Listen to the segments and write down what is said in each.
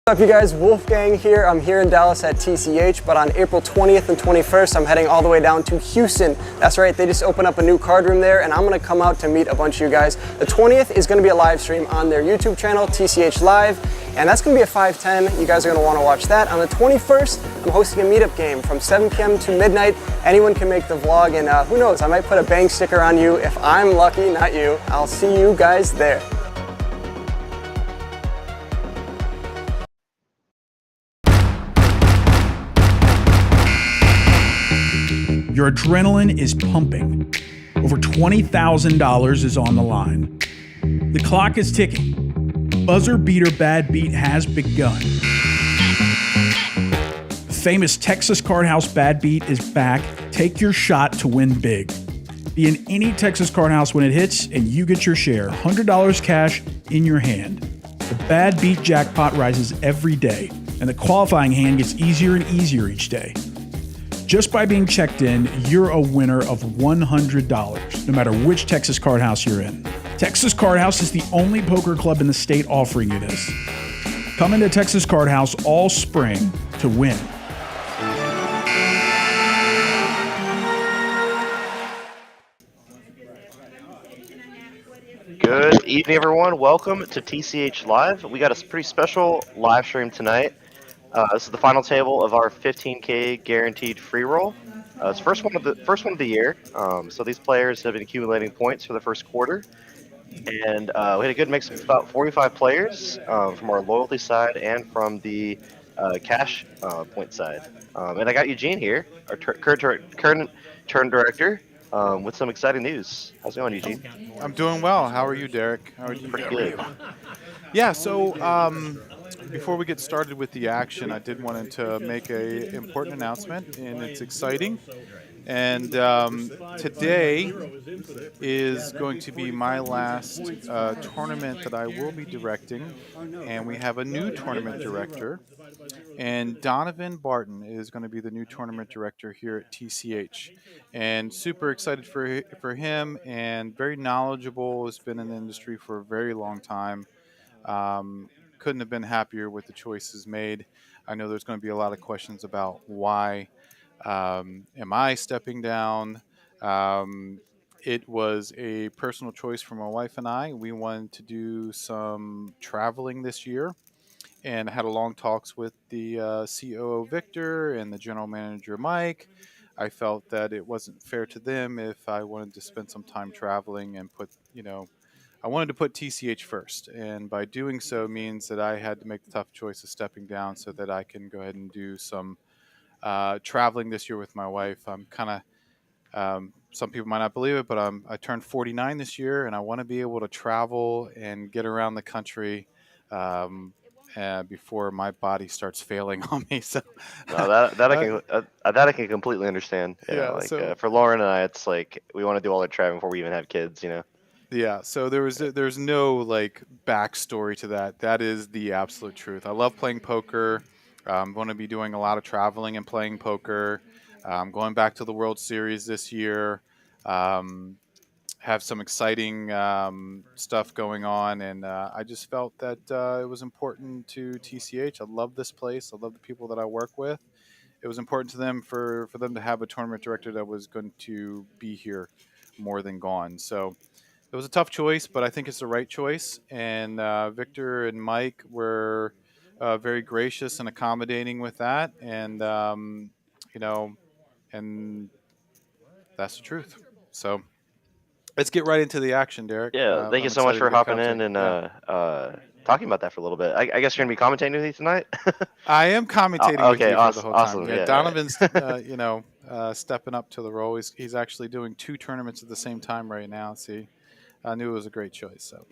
What's up, you guys? Wolfgang here. I'm here in Dallas at TCH, but on April 20th and 21st, I'm heading all the way down to Houston. That's right, they just opened up a new card room there, and I'm going to come out to meet a bunch of you guys. The 20th is going to be a live stream on their YouTube channel, TCH Live, and that's going to be at 5:10. You guys are going to want to watch that. On the 21st, I'm hosting a meetup game from 7 p.m. to midnight. Anyone can make the vlog, and who knows, I might put a bang sticker on you if I'm lucky, not you. I'll see you guys there. Your adrenaline is pumping. Over $20,000 is on the line. The clock is ticking. Buzzer beater bad beat has begun. The famous Texas Card House bad beat is back. Take your shot to win big. Be in any Texas Card House when it hits and you get your share. $100 cash in your hand. The bad beat jackpot rises every day, and the qualifying hand gets easier and easier each day. Just by being checked in, you're a winner of $100, no matter which Texas Card House you're in. Texas Card House is the only poker club in the state offering you this. Come into Texas Card House all spring to win. Good evening, everyone. Welcome to TCH Live. We got a pretty special live stream tonight. This is the final table of our 15K guaranteed free roll. It's the first one of the year. So these players have been accumulating points for the first quarter, and we had a good mix of about 45 players from our loyalty side and from the cash point side. And I got Eugene here, our current turn director, with some exciting news. How's it going, Eugene? I'm doing well. How are you, Derek? How are you? Pretty good. Yeah. So before we get started with the action, I did want to make a important announcement, and it's exciting. And today is going to be my last tournament that I will be directing, and we have a new tournament director. And Donovan Barton is going to be the new tournament director here at TCH, and super excited for him, and very knowledgeable. Has been in the industry for a very long time. Couldn't have been happier with the choices made. I know there's going to be a lot of questions about why am I stepping down. It was a personal choice for my wife and I. We wanted to do some traveling this year, and had a long talks with the COO Victor and the general manager Mike. I felt that it wasn't fair to them if I wanted to spend some time traveling and I wanted to put TCH first, and by doing so means that I had to make the tough choice of stepping down so that I can go ahead and do some traveling this year with my wife. I'm kind of, some people might not believe it, but I turned 49 this year, and I want to be able to travel and get around the country before my body starts failing on me. So No, that I can completely understand. For Lauren and I, it's like we want to do all our traveling before we even have kids. Yeah, so there's no like backstory to that. That is the absolute truth. I love playing poker. I'm going to be doing a lot of traveling and playing poker. Going back to the World Series this year. Have some exciting stuff going on, and I just felt that it was important to TCH. I love this place. I love the people that I work with. It was important to them for them to have a tournament director that was going to be here more than gone. So it was a tough choice, but I think it's the right choice. And Victor and Mike were very gracious and accommodating with that. And, and that's the truth. So let's get right into the action, Derek. Yeah, thank you I'm so much excited for to get hopping in commentating. and talking about that for a little bit. I guess you're going to be commentating with me tonight? I am commentating with you for the whole awesome. time. Yeah, Donovan's, stepping up to the role. He's actually doing 2 tournaments at the same time right now. See, I knew it was a great choice. So,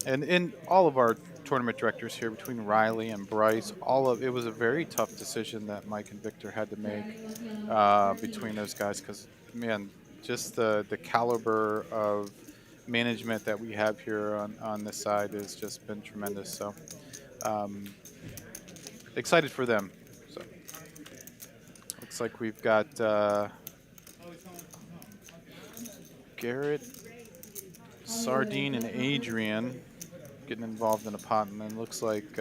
and in all of our tournament directors here, between Riley and Bryce, it was a very tough decision that Mike and Victor had to make between those guys, because man, just the caliber of management that we have here on this side has just been tremendous. So excited for them. So looks like we've got Garrett, Sardine, and Adrian getting involved in a pot, and then looks like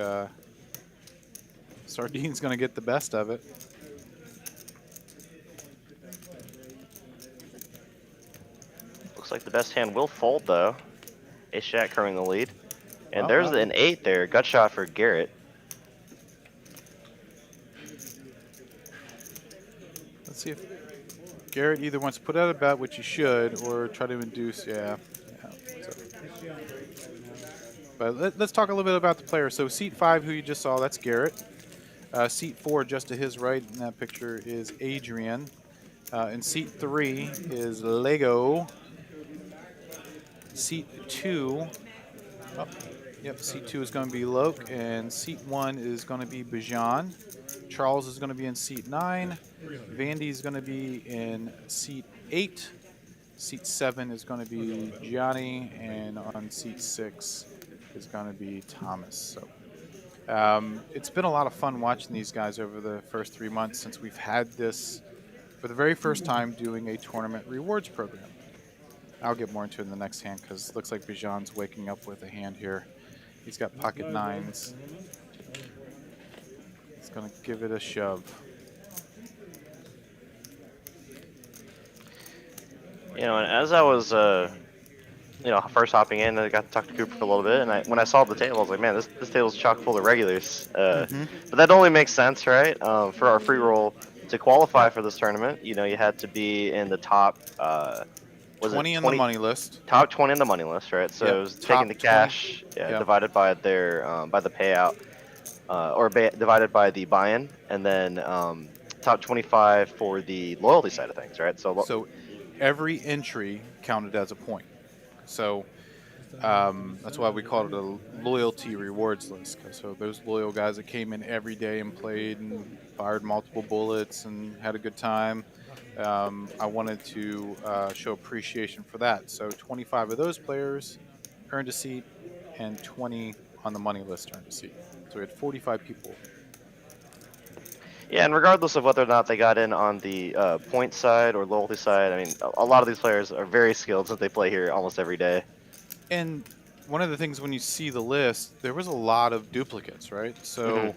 Sardine's going to get the best of it. Looks like the best hand will fold, though. Ace-Jack currently in the lead. And Well, there's an 8 there. Gut shot for Garrett. Let's see if Garrett either wants to put out a bet, which he should, or try to induce. Yeah. But let's talk a little bit about the player. So seat 5, who you just saw, that's Garrett. Seat 4, just to his right in that picture, is Adrian. And seat 3 is Lego. Seat 2, seat 2 is going to be Loke, and seat 1 is going to be Bijan. Charles is going to be in seat 9. Vandy is going to be in seat 8. Seat 7 is going to be Gianni, and on seat 6 is going to be Thomas. So it's been a lot of fun watching these guys over the first 3 months since we've had this for the very first time doing a tournament rewards program. I'll get more into it in the next hand because it looks like Bijan's waking up with a hand here. He's got pocket 9s. He's going to give it a shove. You know, and as I was, first hopping in, I got to talk to Cooper for a little bit, and when I saw the table, I was like, man, this table's chock full of regulars. But that only makes sense, right? For our free roll to qualify for this tournament, you had to be in the top. 20 in the money list. Top 20 in the money list, right? So it was taking the cash, divided by their by the payout, divided by the buy-in, and then top 25 for the loyalty side of things, right? So every entry counted as a point. So that's why we called it a loyalty rewards list. So those loyal guys that came in every day and played and fired multiple bullets and had a good time. I wanted to show appreciation for that. So 25 of those players earned a seat, and 20 on the money list earned a seat. So we had 45 people. Yeah, and regardless of whether or not they got in on the point side or loyalty side, I mean, a lot of these players are very skilled since they play here almost every day. And one of the things when you see the list, there was a lot of duplicates, right? So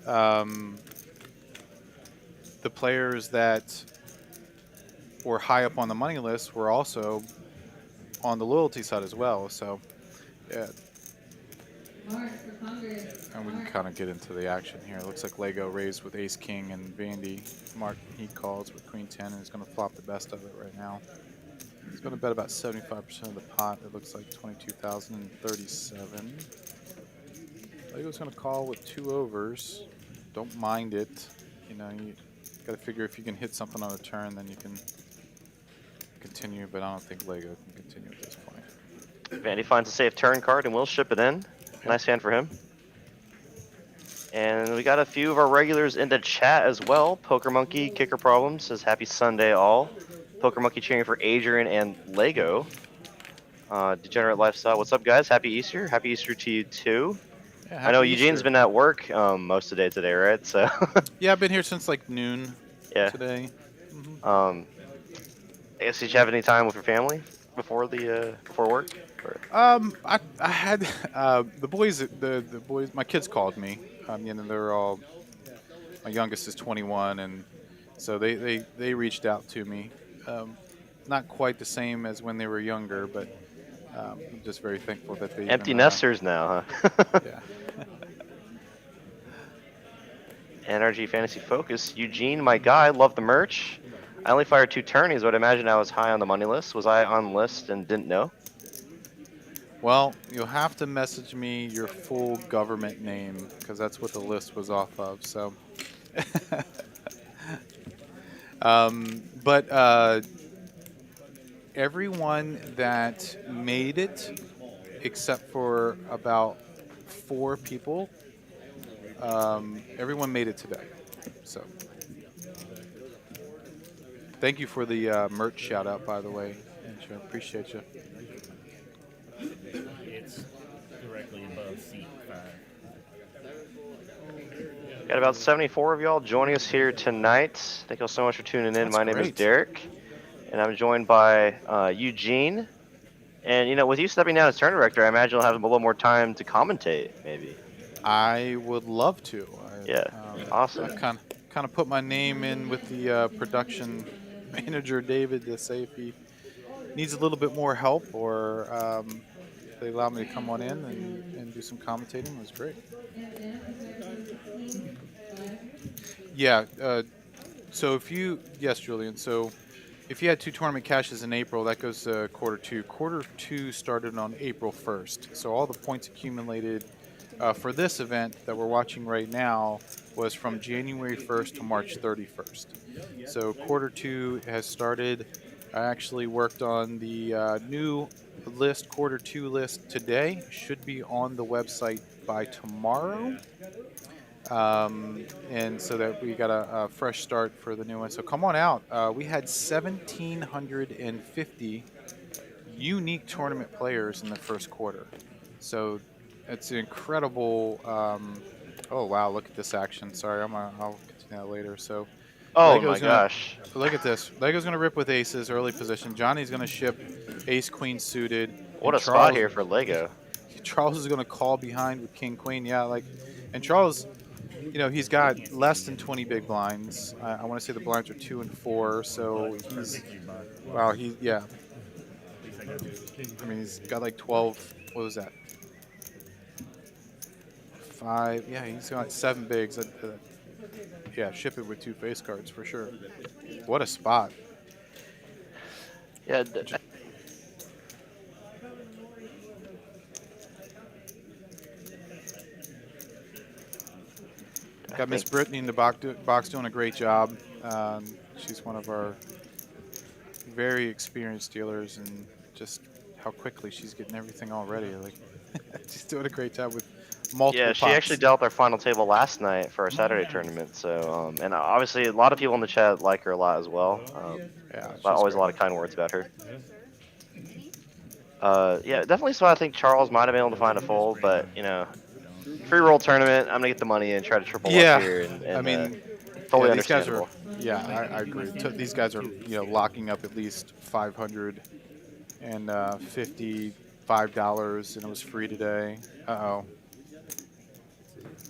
the players that were high up on the money list were also on the loyalty side as well. So, yeah. And we can kind of get into the action here. It looks like Lego raised with Ace King and Vandy. Mark he calls with Queen 10 and is going to flop the best of it right now. He's going to bet about 75% of the pot. It looks like 22,037. Lego's going to call with 2 overs. Don't mind it. You got to figure if you can hit something on a turn, then you can continue, but I don't think Lego can continue at this point. Vandy finds a safe turn card and will ship it in. Nice hand for him. And we got a few of our regulars in the chat as well. Poker Monkey, Kicker Problems says happy Sunday all. Poker Monkey cheering for Adrian and Lego. Degenerate Lifestyle, what's up guys? Happy Easter. Happy Easter to you too. Yeah, I know Easter. Eugene's been at work most of the day today, right? So yeah, I've been here since like noon today. I guess did you have any time with your family before work? Or? I had the boys. My kids called me. They're all. My youngest is 21, and so they reached out to me. Not quite the same as when they were younger, but I'm just very thankful that they. Empty nesters now, huh? Yeah. NRG Fantasy Focus. Eugene, my guy, love the merch. I only fired 2 tourneys, but I imagine I was high on the money list. Was I on the list and didn't know? Well, you'll have to message me your full government name because that's what the list was off of. So, but everyone that made it, except for about 4 people, everyone made it today. So. Thank you for the merch shout out, by the way. I appreciate you. It's directly above seat 5. Got about 74 of y'all joining us here tonight. Thank y'all so much for tuning in. That's My name is great. Derek, and I'm joined by Eugene. And with you stepping down as turn director, I imagine you'll have a little more time to commentate, maybe. I would love to. Yeah, awesome. I kind of put my name in with the production manager David to say if he needs a little bit more help, or they allowed me to come on in and do some commentating. It was great. Yeah. So yes, Julian. So if you had 2 tournament caches in April, that goes to quarter 2. Quarter 2 started on April 1st. So all the points accumulated for this event that we're watching right now was from January 1st to March 31st. So quarter 2 has started. I actually worked on the new list, quarter 2 list today. Should be on the website by tomorrow. And so that we got a fresh start for the new one. So come on out. We had 1,750 unique tournament players in the first quarter. So it's incredible. Oh, wow, look at this action. Sorry, I'll continue that later. So Oh my gosh. Look at this. Lego's going to rip with aces, early position. Johnny's going to ship ace, queen suited. What a spot here for Lego. Charles is going to call behind with king, queen. Yeah, and Charles, he's got less than 20 big blinds. I want to say the blinds are 2 and 4. So yeah. I mean, he's got like 12. What was that? 5. Yeah, he's got 7 bigs. Yeah, ship it with 2 face cards for sure. What a spot. Yeah. Got Miss Brittany in the box doing a great job. She's one of our very experienced dealers, and just how quickly she's getting everything all ready. She's doing a great job with multiple Yeah, she pops. actually dealt our final table last night for our Saturday tournament. So, and obviously a lot of people in the chat like her a lot as well. Yeah, always a lot of kind words about her. Yeah, definitely. So I think Charles might have been able to find a fold, but free roll tournament. I'm gonna get the money and try to triple up here. And I mean, totally these guys understandable. I agree. These guys are locking up at least $555, and it was free today. Uh-oh.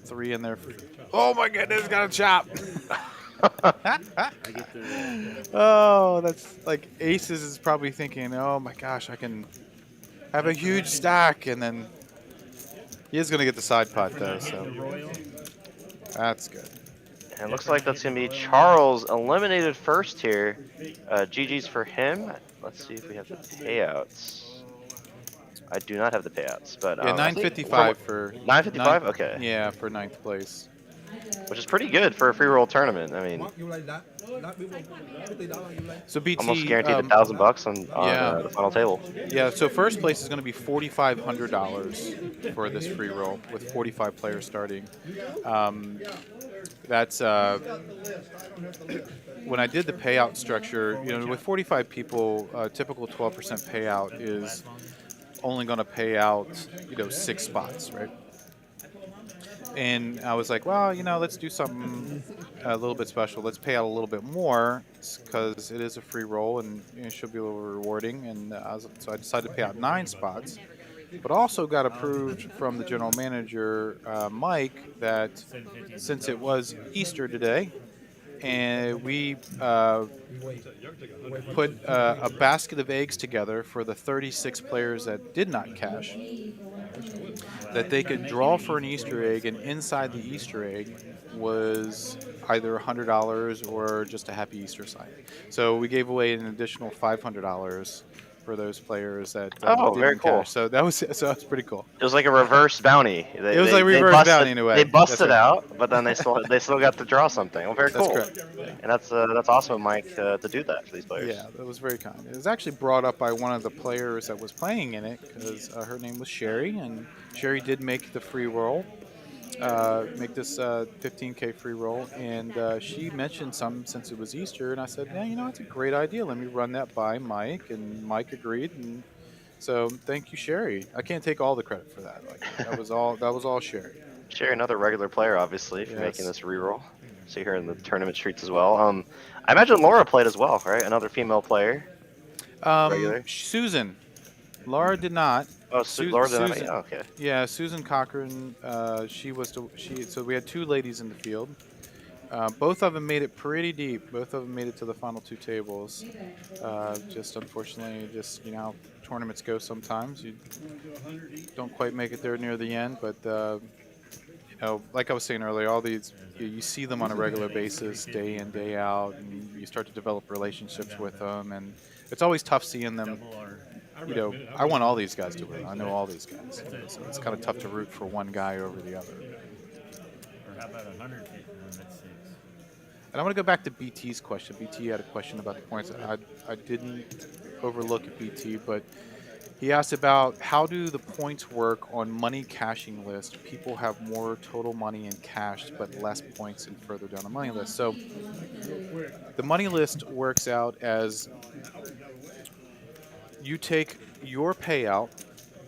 3 in there. Oh my goodness, got a chop. Oh, that's like aces is probably thinking, oh my gosh, I can have a huge stack, and then he is going to get the side pot though, so that's good. And it looks like that's going to be Charles eliminated first here. GG's for him. Let's see if we have the payouts. I do not have the payouts, but yeah, 955 for 955. Okay. Yeah, for 9th place, which is pretty good for a free roll tournament. I mean, so BT almost guaranteed $1,000 on the final table. Yeah, so first place is going to be $4,500 for this free roll with 45 players starting. That's when I did the payout structure. With 45 people, typical 12% payout is only going to pay out 6 spots, right? And I was like, well, let's do something a little bit special. Let's pay out a little bit more because it is a free roll and it should be a little rewarding. And so I decided to pay out 9 spots, but also got approved from the general manager, Mike, that since it was Easter today, and we put a basket of eggs together for the 36 players that did not cash, that they could draw for an Easter egg, and inside the Easter egg was either $100 or just a happy Easter sign. So we gave away an additional $500 for those players that very cool. cash. So that was pretty cool. It was like a reverse bounty. It was like reverse bounty in a way. They busted out, but then they still got to draw something. Well, very cool. That's correct. And that's awesome, Mike, to do that for these players. Yeah, that was very kind. It was actually brought up by one of the players that was playing in it because her name was Sherry, and Sherry did make the free roll, make this 15K free roll, and she mentioned something since it was Easter, and I said, yeah, it's a great idea. Let me run that by Mike, and Mike agreed, and so thank you, Sherry. I can't take all the credit for that. That was all Sherry. Sherry, another regular player, obviously, for making this reroll. See her in the tournament streets as well. I imagine Laura played as well, right? Another female player. Regular. Susan. Laura did not. Oh, lower than that. Susan, Yeah, okay. yeah, Susan Cochran. So we had two ladies in the field. Both of them made it pretty deep. Both of them made it to the final two tables. Just unfortunately, how tournaments go sometimes. You don't quite make it there near the end, but like I was saying earlier, all these you see them on a regular basis, day in, day out, and you start to develop relationships with them, and it's always tough seeing them. I want all these guys to win. I know all these guys, so it's kind of tough to root for one guy over the other. Or how about 150? That's 6. And I want to go back to BT's question. BT had a question about the points. I didn't overlook at BT, but he asked about how do the points work on money caching list. People have more total money in cash, but less points and further down the money list. So the money list works out as you take your payout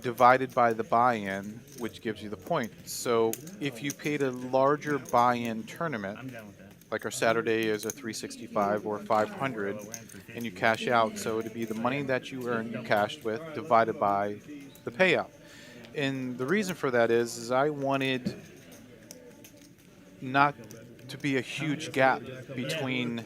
divided by the buy-in, which gives you the points. So if you paid a larger buy-in tournament, like our Saturday is a 365 or 500, and you cash out, so it'd be the money that you earned, you cashed with, divided by the payout. And the reason for that is I wanted not to be a huge gap between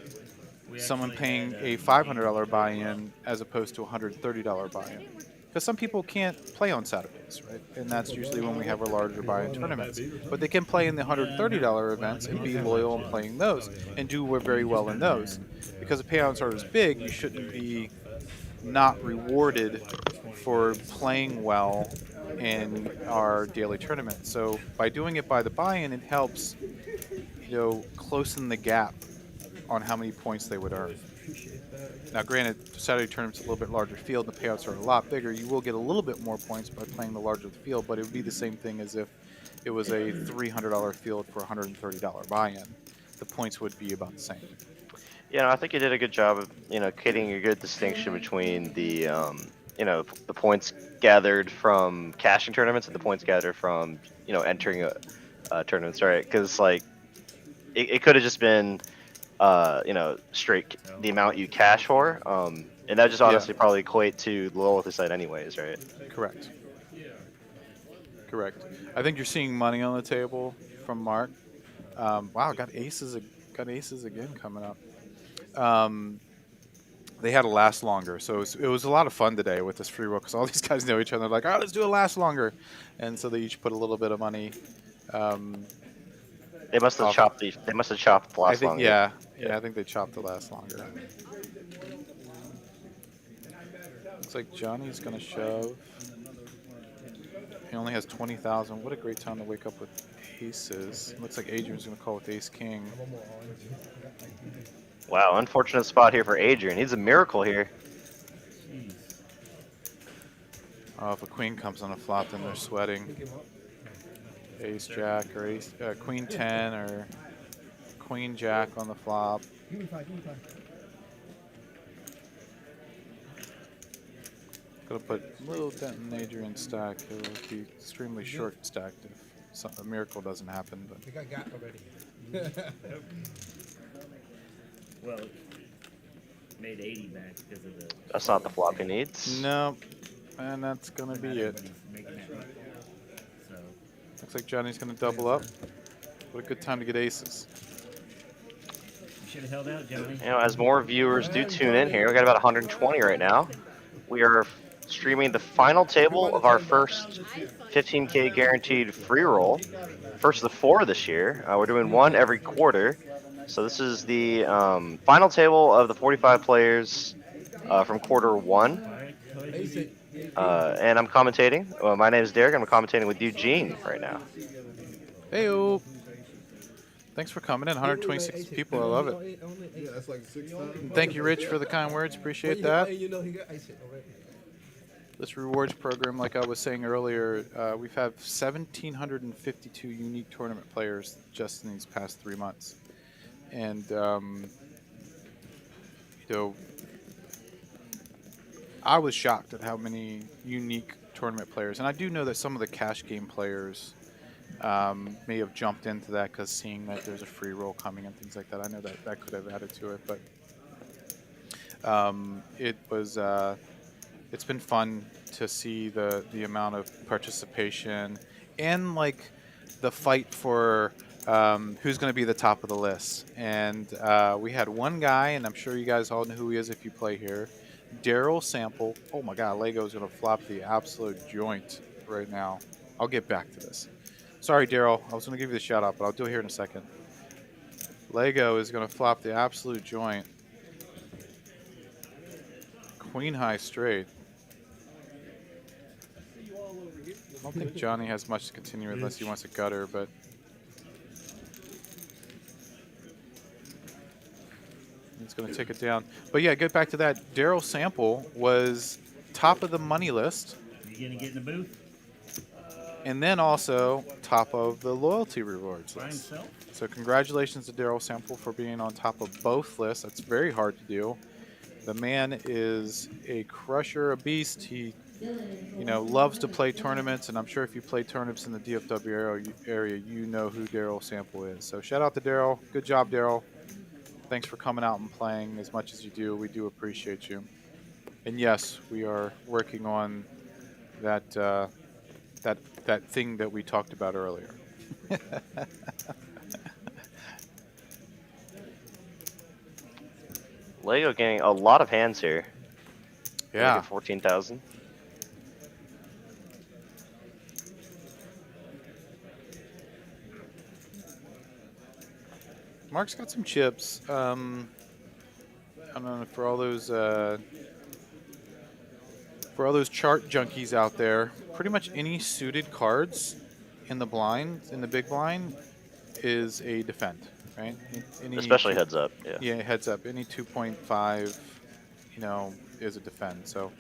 someone paying a $500 buy-in as opposed to a $130 buy-in. Because some people can't play on Saturdays, right? And that's usually when we have our larger buy-in tournaments. But they can play in the $130 events and be loyal in playing those and do very well in those. Because the payouts are as big, you shouldn't be not rewarded for playing well in our daily tournament. So by doing it by the buy-in, it helps, closen the gap on how many points they would earn. Now, granted, Saturday tournament's a little bit larger field, the payouts are a lot bigger. You will get a little bit more points by playing the larger the field, but it would be the same thing as if it was a $300 field for a $130 buy-in. The points would be about the same. Yeah, I think you did a good job of, creating a good distinction between the, the points gathered from cashing tournaments and the points gathered from, entering tournaments, right? Because, it could have just been, straight the amount you cash for, and that just honestly probably equate to the loyalty side anyways, right? Correct. I think you're seeing money on the table from Mark. Wow, got aces again coming up. They had to last longer, so it was a lot of fun today with this free roll because all these guys know each other. They're like, all right, let's do it last longer, and so they each put a little bit of money. They must have chopped the last longer. Yeah, I think they chopped the last longer. Looks like Johnny's gonna shove. He only has 20,000. What a great time to wake up with aces. Looks like Adrian's gonna call with ace king. Wow, unfortunate spot here for Adrian. He's a miracle here. Oh, if a queen comes on a flop, then they're sweating. Ace jack or queen 10 or queen jack on the flop. Gonna put a little dent in Adrian's stack. It will be extremely short stacked if a miracle doesn't happen. But I think I got already. Well, made 80 back because of the. That's not the flop he needs. no, and that's gonna be it. Everybody's making that right. So. Looks like Johnny's gonna double up. What a good time to get aces. You should have held out, Johnny. As more viewers do tune in here, we got about 120 right now. We are streaming the final table of our first 15K guaranteed free roll. First of the 4 this year. We're doing one every quarter. So this is the final table of the 45 players from quarter 1. And I'm commentating. My name is Derek. I'm commentating with Eugene right now. Heyo. Thanks for coming in. 126 people. I love it. Yeah, that's like 6 times. And thank you, Rich, for the kind words. Appreciate that. This rewards program, like I was saying earlier, we've had 1,752 unique tournament players just in these past 3 months. And, I was shocked at how many unique tournament players. And I do know that some of the cash game players may have jumped into that because seeing that there's a free roll coming and things like that. I know that that could have added to it. But it was... it's been fun to see the amount of participation and like the fight for who's going to be the top of the list. And we had one guy, and I'm sure you guys all know who he is if you play here, Daryl Sample. Oh my God, Lego's going to flop the absolute joint right now. I'll get back to this. Sorry, Daryl. I was going to give you the shout out, but I'll do it here in a second. Lego is going to flop the absolute joint. Queen high straight. I don't think Johnny has much to continue unless he wants a gutter, but he's going to take it down. But yeah, get back to that. Daryl Sample was top of the money list. You gonna get in the booth And then also top of the loyalty rewards by list. himself? So congratulations to Daryl Sample for being on top of both lists. That's very hard to do. The man is a crusher, a beast. He, loves to play tournaments, and I'm sure if you play tournaments in the DFW area, you know who Daryl Sample is. So shout out to Daryl. Good job, Daryl. Thanks for coming out and playing as much as you do. We do appreciate you. And yes, we are working on that that thing that we talked about earlier. Lego getting a lot of hands here. Yeah. 14,000. Mark's got some chips. I don't know, for all those chart junkies out there, pretty much any suited cards in the blind, in the big blind, is a defend, right? Especially heads up. Yeah. Yeah, heads up. Any 2.5, is a defend. So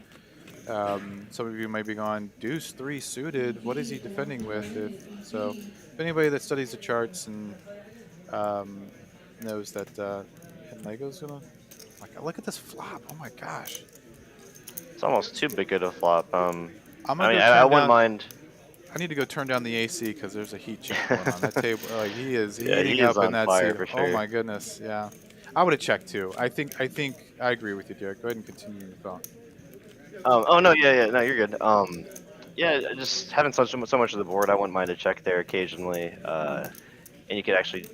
some of you might be going, Deuce 3 suited. What is he defending with? If anybody that studies the charts and knows that and Lego's gonna look at this flop. Oh my gosh, It's almost too big of a flop. I wouldn't mind. I need to go turn down the AC because there's a heat check going on that table. Like he is Yeah, heating he is up in on that fire seat. for Oh sure. my goodness, yeah. I would have checked too. I think I agree with you, Derek. Go ahead and continue your thought. Oh no, yeah, no, you're good. Yeah, just having so much of the board, I wouldn't mind a check there occasionally, and you could actually,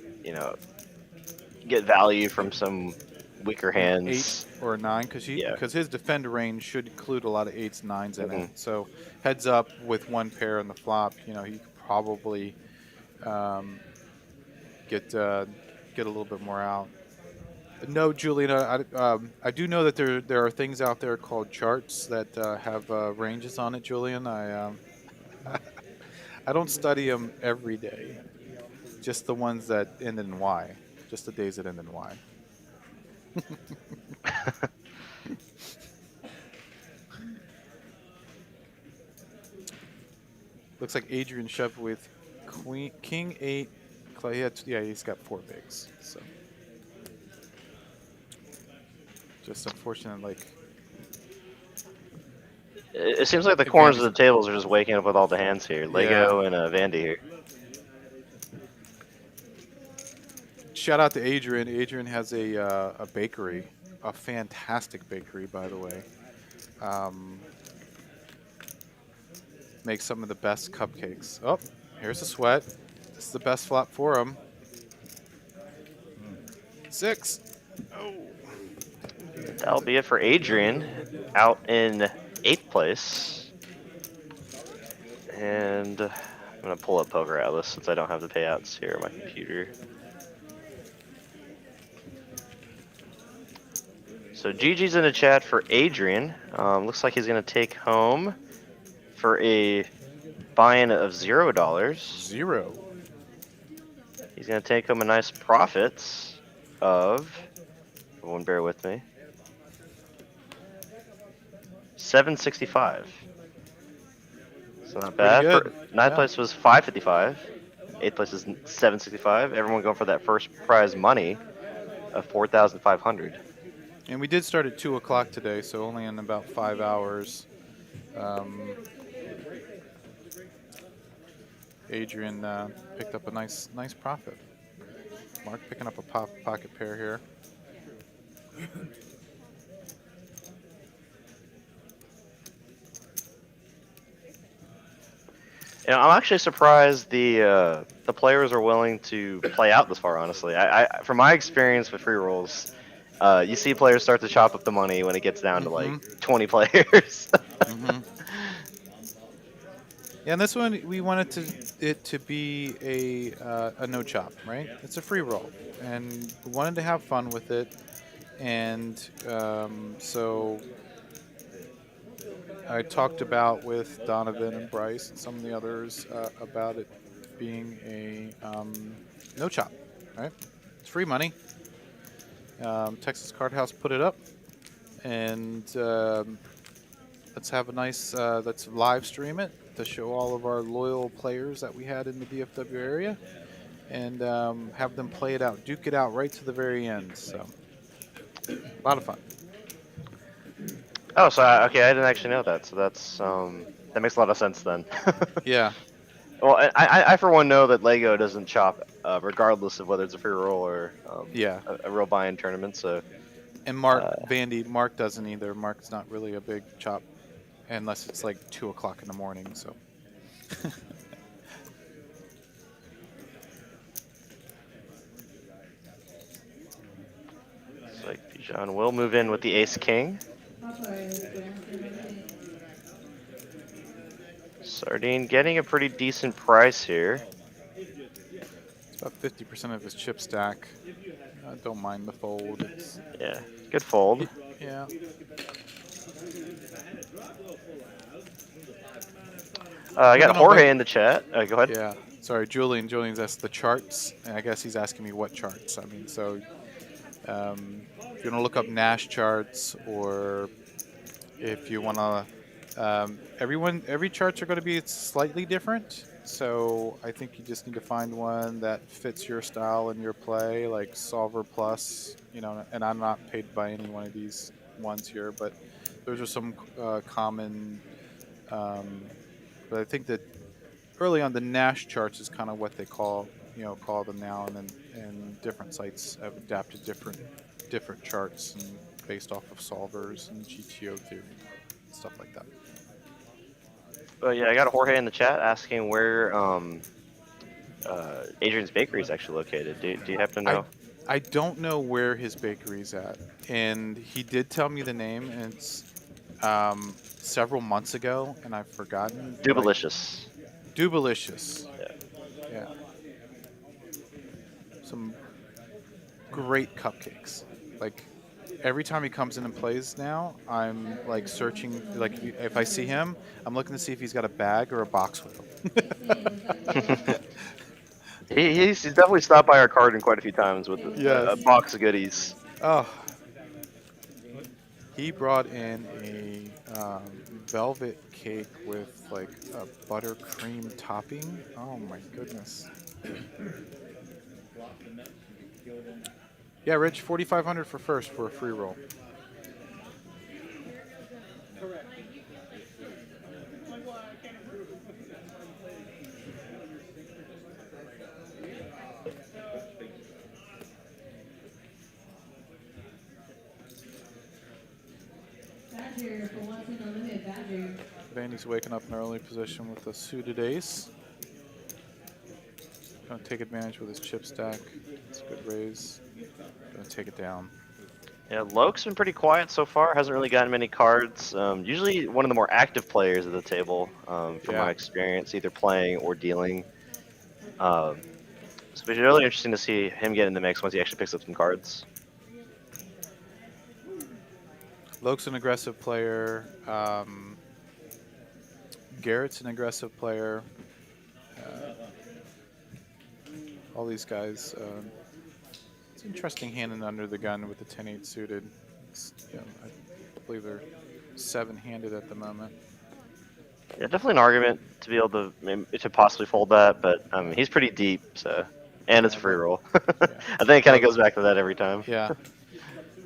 get value from some weaker hands. 8 or 9 because his defender range should include a lot of 8s, 9s in it. So heads up with one pair on the flop, he could probably get a little bit more out. No, Julian, I do know that there are things out there called charts that have ranges on it, Julian. I don't study them every day, just the ones that end in Y, just the days that end in Y. Looks like Adrian shoved with King 8. He's got 4 bigs. So just unfortunate, It seems like the corners of the tables are just waking up with all the hands here. Lego and Vandy here. Shout out to Adrian. Adrian has a bakery, a fantastic bakery, by the way. Makes some of the best cupcakes. Oh, here's a sweat. This is the best flop for him. 6. Oh. That'll be it for Adrian, out in 8th place. And I'm gonna pull up Poker Atlas since I don't have the payouts here on my computer. So GG's in the chat for Adrian. Looks like he's gonna take home for a buy-in of $0. 0. He's gonna take home a nice profit of, everyone bear with me, $765. So not bad. Ninth place was $555. 8th place is $765. Everyone going for that first prize money of $4,500. And we did start at 2 o'clock today, so only in about 5 hours. Adrian picked up a nice profit. Mark picking up a pocket pair here. I'm actually surprised the players are willing to play out this far. Honestly, from my experience with free rolls, you see players start to chop up the money when it gets down to like 20 players. Yeah, and this one we wanted it to be a no chop, right? It's a free roll, and we wanted to have fun with it, and so I talked about with Donovan and Bryce and some of the others about it being a no chop, right? It's free money. Texas Card House put it up, and let's have a nice let's live stream it to show all of our loyal players that we had in the DFW area, and have them play it out, duke it out right to the very end. So a lot of fun. Oh, so okay, I didn't actually know that. So that makes a lot of sense then. Yeah. Well, I for one know that Lego doesn't chop, regardless of whether it's a free roll or Yeah. a real buy-in tournament. So And Mark Vandy, Mark doesn't either. Mark's not really a big chop unless it's like 2 o'clock in the morning. So it's like Bijan will move in with the Ace King. Sardine getting a pretty decent price here. it's about 50% of his chip stack. Don't mind the fold. It's, Yeah, good fold. yeah. I got Moving on Jorge back- in the chat. Go ahead. Yeah. Sorry, Julian. Julian's asked the charts, and I guess he's asking me what charts. I mean, so if you want to look up Nash charts, or if you want to, every charts are going to be slightly different. So I think you just need to find one that fits your style and your play, like Solver Plus. You know, and I'm not paid by any one of these ones here, but those are some common. But I think that early on, the Nash charts is kind of what they call them now, and different sites have adapted different charts and based off of solvers and GTO theory, stuff like that. But yeah, I got Jorge in the chat asking where Adrian's Bakery is actually located. Do you happen to know? I don't know where his bakery's at, and he did tell me the name, and it's several months ago, and I've forgotten. Dubalicious. Dubalicious. Yeah. Yeah. Some great cupcakes. Like every time he comes in and plays now, I'm like searching. Like if I see him, I'm looking to see if he's got a bag or a box with him. He's definitely stopped by our card room quite a few times with a box of goodies. Oh, he brought in a velvet cake with like a buttercream topping. Oh my goodness. Yeah, Rich, 4,500 for first for a free roll. Vandy's waking up in early position with a suited ace. Gonna take advantage with his chip stack. It's a good raise. Gonna take it down. Yeah, Loke's been pretty quiet so far. Hasn't really gotten many cards. Usually one of the more active players at the table, from my experience, either playing or dealing. So it's really interesting to see him get in the mix once he actually picks up some cards. Loke's an aggressive player. Garrett's an aggressive player. All these guys. It's an interesting hand and under the gun with the 10-8 suited. I believe they're 7-handed at the moment. Yeah, definitely an argument to be able to possibly fold that, but he's pretty deep, so and it's a free roll. I think it kind of goes back to that every time. Yeah.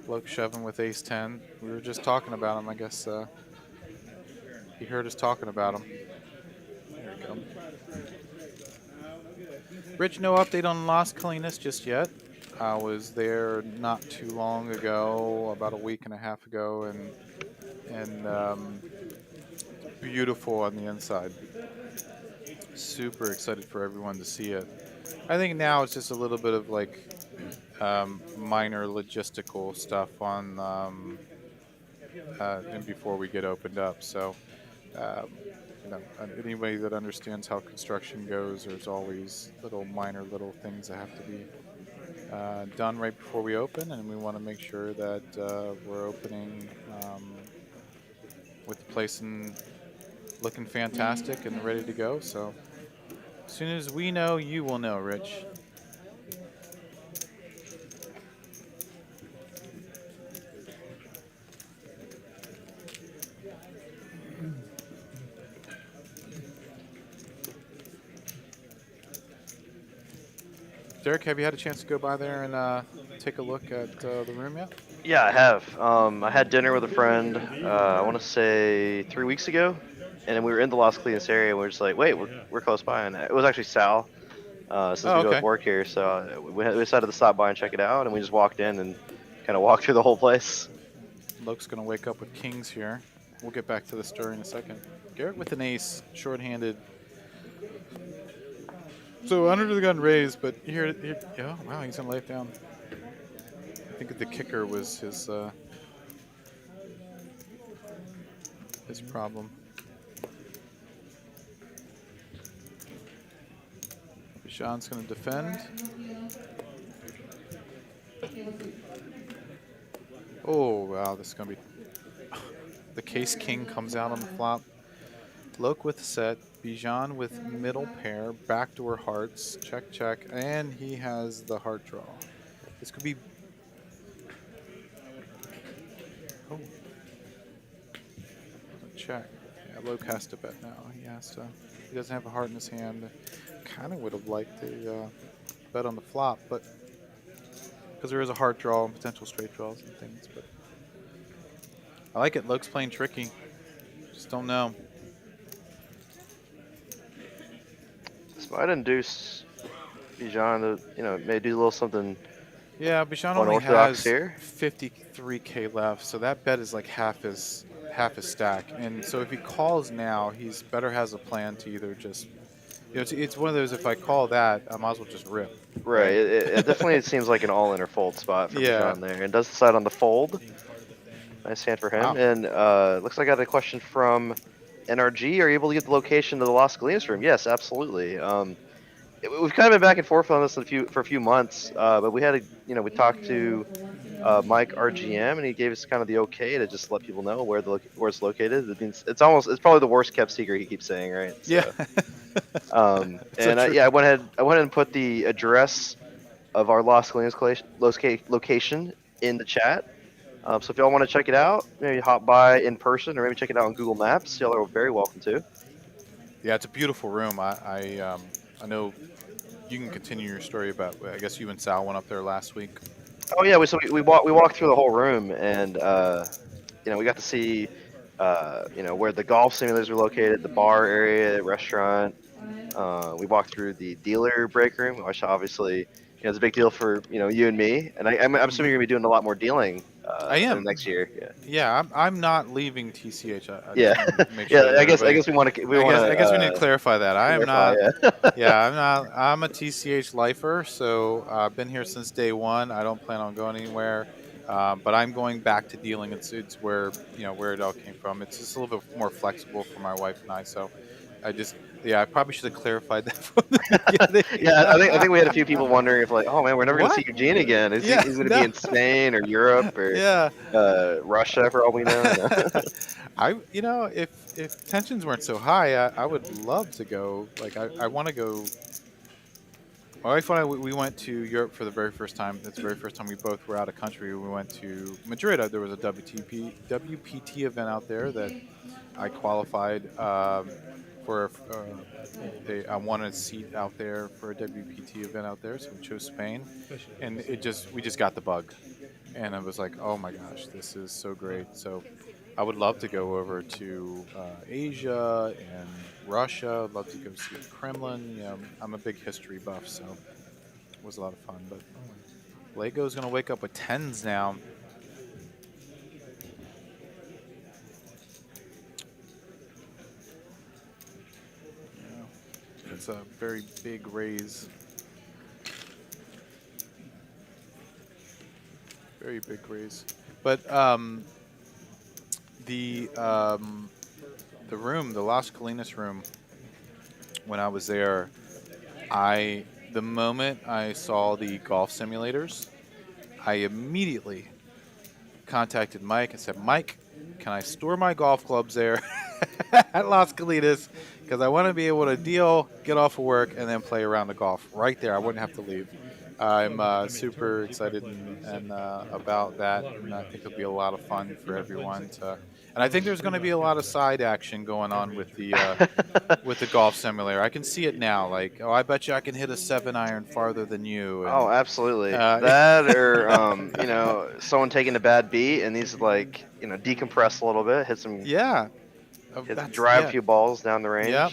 Loke shoving with ace 10. We were just talking about him. I guess he heard us talking about him. There we go. Rich, no update on Las Colinas just yet. I was there not too long ago, about a week and a half ago, and beautiful on the inside. super excited for everyone to see it. I think now it's just a little bit of like minor logistical stuff on and before we get opened up. So, um, anybody that understands how construction goes, there's always little things that have to be done right before we open, and we want to make sure that we're opening with the place looking fantastic and ready to go. So, as soon as we know, you will know, Rich. Derek, have you had a chance to go by there and take a look at the room yet? Yeah, I have. I had dinner with a friend. I want to say 3 weeks ago, and then we were in the Las Colinas area. And we were just like, wait, we're close by, and it was actually Sal. Since Oh, we both okay. work here, so we decided to stop by and check it out, and we just walked in and kind of walked through the whole place. Luke's going to wake up with kings here. We'll get back to the story in a second. Garrett with an ace, short-handed. So under the gun raised, but here oh, wow, he's going to lay it down. I think the kicker was his problem. Sean's going to defend. Oh, wow, this is going to be... The case king comes out on the flop. Loke with set. Bijan with middle pair. Backdoor hearts. Check, check. And he has the heart draw. This could be... Oh. Check. Yeah, Loke has to bet now. He doesn't have a heart in his hand. Kind of would have liked to bet on the flop, but because there is a heart draw and potential straight draws and things. But I like it. Loke's playing tricky. Just don't know. This might induce Bijan to, maybe do a little something. Yeah, Bijan only unorthodox has here. 53K left, so that bet is like half his stack. And so if he calls now, he's better has a plan to either just. It's one of those, if I call that, I might as well just rip. Right. It definitely seems like an all-in or fold spot for Yeah. Bijan there. And does decide on the fold. Nice hand for him. Wow. And looks like I got a question from NRG. Are you able to get the location of the Las Colinas room? Yes, absolutely. We've kind of been back and forth on this for a few months, but we had we talked to Mike RGM, and he gave us kind of the okay to just let people know where it's located. It means it's probably the worst kept secret, he keeps saying, right? So, Yeah. I went ahead and put the address of our Las Colinas location in the chat. So if y'all want to check it out, maybe hop by in person or maybe check it out on Google Maps. Y'all are very welcome to. Yeah, it's a beautiful room. I know you can continue your story about. I guess you and Sal went up there last week. Oh yeah, we walked through the whole room, and we got to see where the golf simulators were located, the bar area, restaurant. We walked through the dealer break room, which obviously it's a big deal for you and me. And I'm assuming you're gonna be doing a lot more dealing. I am next year. Yeah. Yeah, I'm not leaving TCH. Yeah. I guess we want to. I guess we need to clarify that. I am not. Yeah. Yeah, I'm not. I'm a TCH lifer, so I've been here since day one. I don't plan on going anywhere, but I'm going back to dealing. It's where where it all came from. It's just a little bit more flexible for my wife and I. So I probably should have clarified that from the beginning. Yeah, I think we had a few people wondering if oh man, we're never going to see Eugene again. He's going to be in Spain or Europe or Russia for all we know. If tensions weren't so high, I would love to go. Like I want to go. My wife and I, we went to Europe for the very first time. It's the very first time we both were out of country. We went to Madrid. There was a WPT event out there that I qualified for. I wanted a seat out there for a WPT event out there, so we chose Spain, and we just got the bug, and I was like, oh my gosh, this is so great. So I would love to go over to Asia and Russia. I'd love to go see the Kremlin. I'm a big history buff, so it was a lot of fun. But Lego's gonna wake up with tens now. That's a very big raise. Very big raise. But the room, the Las Colinas room, when I was there, the moment I saw the golf simulators, I immediately contacted Mike and said, Mike, can I store my golf clubs there at Las Colinas? Because I want to be able to deal, get off of work, and then play around the golf right there. I wouldn't have to leave. I'm super excited and about that, and I think it'll be a lot of fun for everyone to. And I think there's going to be a lot of side action going on with the golf simulator. I can see it now. Like, oh, I bet you I can hit a 7-iron farther than you. And, Oh, absolutely. That or someone taking a bad beat and needs to decompress a little bit, hit some drive a few balls down the range. Yep.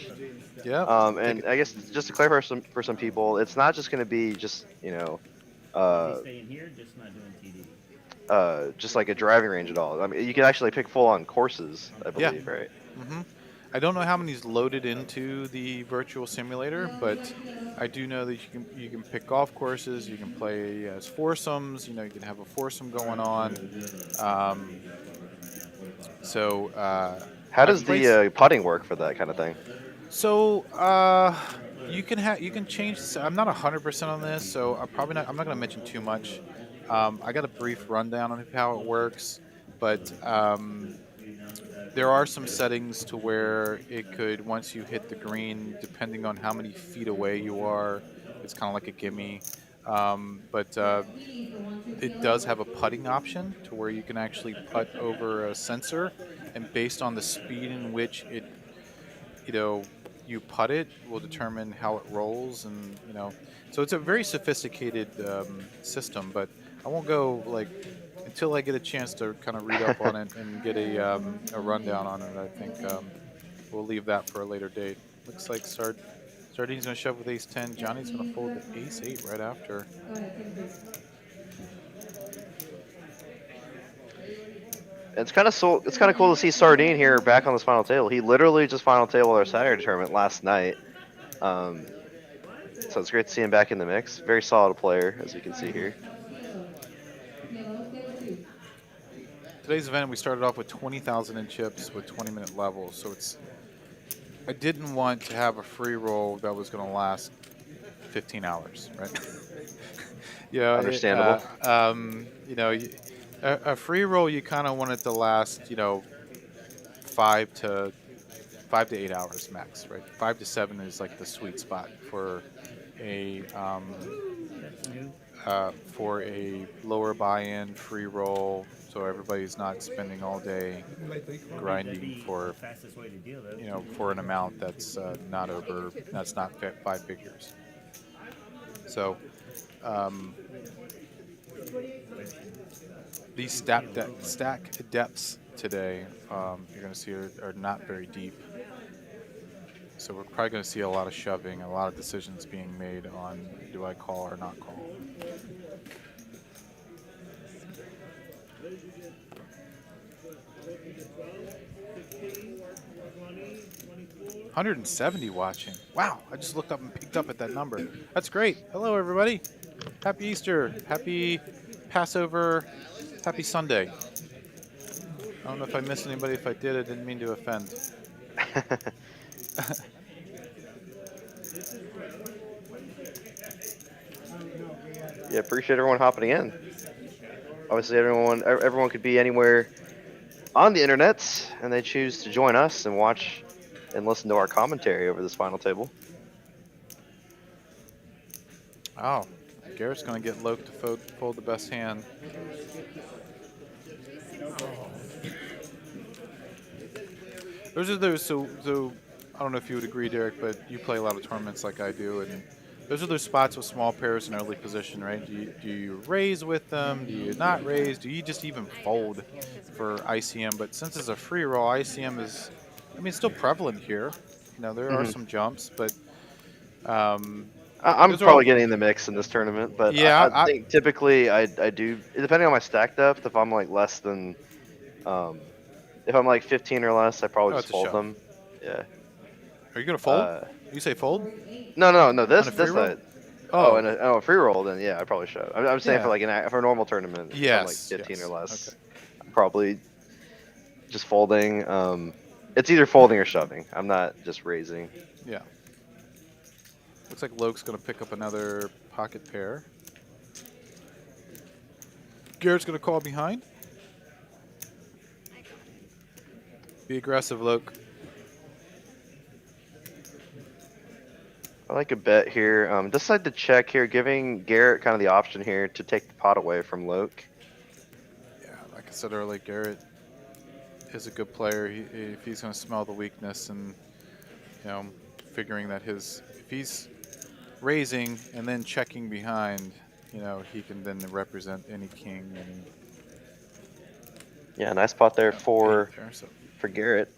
Yep. And I guess just to clarify for some people, it's not just going to be just Staying here, just not doing TD. just like a driving range at all. I mean, you can actually pick full-on courses, I believe, right? Mm-hmm. I don't know how many's loaded into the virtual simulator, but I do know that you can pick golf courses. You can play as foursomes. You can have a foursome going on. How does the putting work for that kind of thing? So you can change. I'm not 100% on this, so I'm not going to mention too much. I got a brief rundown on how it works, but there are some settings to where it could, once you hit the green, depending on how many feet away you are, it's kind of like a gimme. But it does have a putting option to where you can actually putt over a sensor, and based on the speed in which you putt it will determine how it rolls, and so it's a very sophisticated system. But I won't go until I get a chance to kind of read up on it and get a rundown on it. I think we'll leave that for a later date. Looks like Sardine's going to shove with ace-10. Johnny's going to fold the ace-8 right after. It's kind of cool to see Sardine here back on this final table. He literally just final tabled our Saturday tournament last night. So it's great to see him back in the mix. Very solid player, as you can see here. Today's event, we started off with 20,000 in chips with 20-minute levels. So I didn't want to have a free roll that was going to last 15 hours, right? Understandable. A free roll, you kind of want it to last, 5 to 8 hours max, right? 5 to 7 is like the sweet spot for a lower buy-in free roll, so everybody's not spending all day grinding for for an amount that's not 5 figures. So these stack depths today, you're going to see are not very deep. So we're probably going to see a lot of shoving, a lot of decisions being made on do I call or not call. $170 watching. Wow, I just looked up and picked up at that number. That's great. Hello, everybody. Happy Easter. Happy Passover. Happy Sunday. I don't know if I missed anybody. If I did, I didn't mean to offend. Yeah, appreciate everyone hopping in. Obviously, everyone could be anywhere on the internet, and they choose to join us and watch and listen to our commentary over this final table. Oh, Garrett's going to get Loke to fold the best hand. So I don't know if you would agree, Derek, but you play a lot of tournaments like I do, and those are those spots with small pairs in early position, right? Do you raise with them? Do you not raise? Do you just even fold for ICM? But since it's a free roll, ICM is, it's still prevalent here. There are some jumps, but I'm probably getting in the mix in this tournament, but yeah, I think typically I do, depending on my stack depth, if I'm less than, if I'm 15 or less, I probably just fold them. Yeah. Are you going to fold? You You say fold? No. This On a free roll? side. Oh, and a free roll. Then yeah, I probably should. I'm saying for Yeah. like for a normal tournament, if I'm like Yes. 15 or Yes. less, Okay. I'm probably just folding. It's either folding or shoving. I'm not just raising. Yeah. Looks like Loke's going to pick up another pocket pair. Garrett's going to call behind. Be aggressive, Loke. I like a bet here. Decide to check here, giving Garrett kind of the option here to take the pot away from Loke. Yeah, like I said earlier, Garrett is a good player. If he's going to smell the weakness and, figuring that if he's raising and then checking behind, he can then represent any king and Yeah, nice spot there for so. Garrett.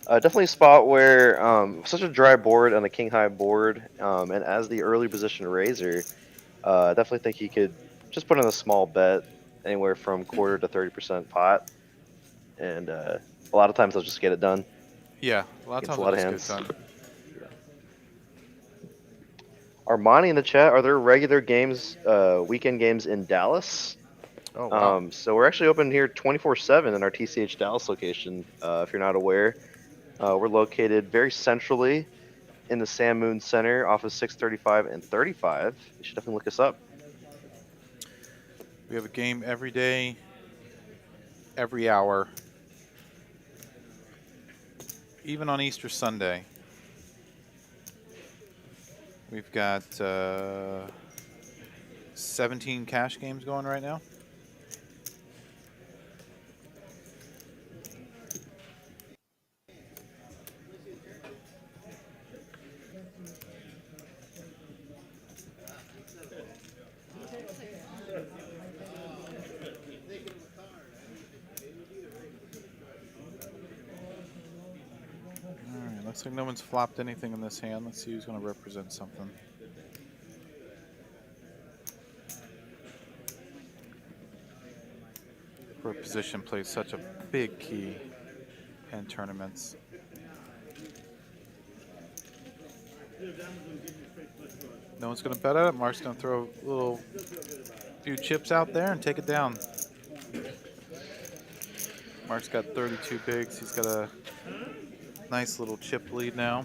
Definitely a spot where such a dry board on a king high board, and as the early position raiser, I definitely think he could just put in a small bet, anywhere from quarter to 30% pot, and a lot of times they'll just get it done. Yeah, a lot of Against times a lot of it hands. just gets done. Armani in the chat, are there regular games, weekend games in Dallas? Oh, wow. So we're actually open here 24/7 in our TCH Dallas location. If you're not aware, we're located very centrally in the Sam Moon Center, off of 635 and 35. You should definitely look us up. We have a game every day, every hour, even on Easter Sunday. We've got 17 cash games going right now. Alright, looks like no one's flopped anything in this hand. Let's see who's going to represent something. Court position plays such a big key in tournaments. No one's going to bet at it. Mark's going to throw a few chips out there and take it down. Mark's got 32 bigs. He's got a nice little chip lead now.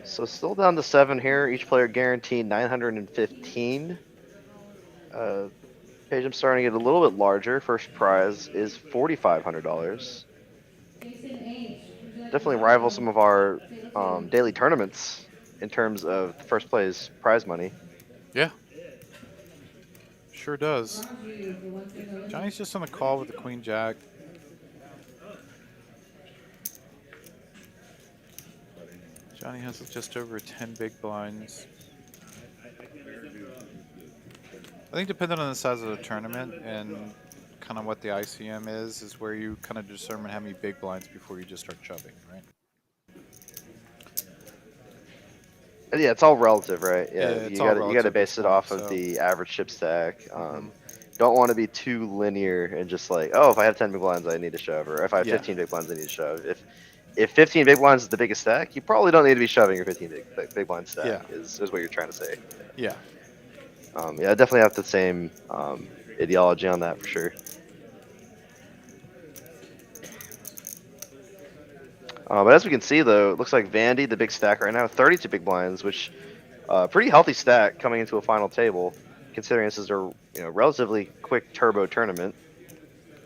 So still down to 7 here. Each player guaranteed 915. Page, I'm starting to get a little bit larger. First prize is $4,500. Definitely rival some of our daily tournaments in terms of first place prize money. Yeah. Sure does. Johnny's just on a call with the Queen Jack. Johnny has just over 10 big blinds. I think depending on the size of the tournament and kind of what the ICM is where you kind of determine how many big blinds before you just start shoving, right? Yeah, it's all relative, right? Yeah, you got to base it off of the average chip stack. Don't want to be too linear and just like, oh, if I have 10 big blinds, I need to shove, or if I have 15 big blinds, I need to shove. If 15 big blinds is the biggest stack, you probably don't need to be shoving your 15 big blind stack. Is what you're trying to say. Yeah. Yeah, I definitely have the same ideology on that for sure. But as we can see, though, it looks like Vandy, the big stack right now, 32 big blinds, which pretty healthy stack coming into a final table, considering this is a relatively quick turbo tournament.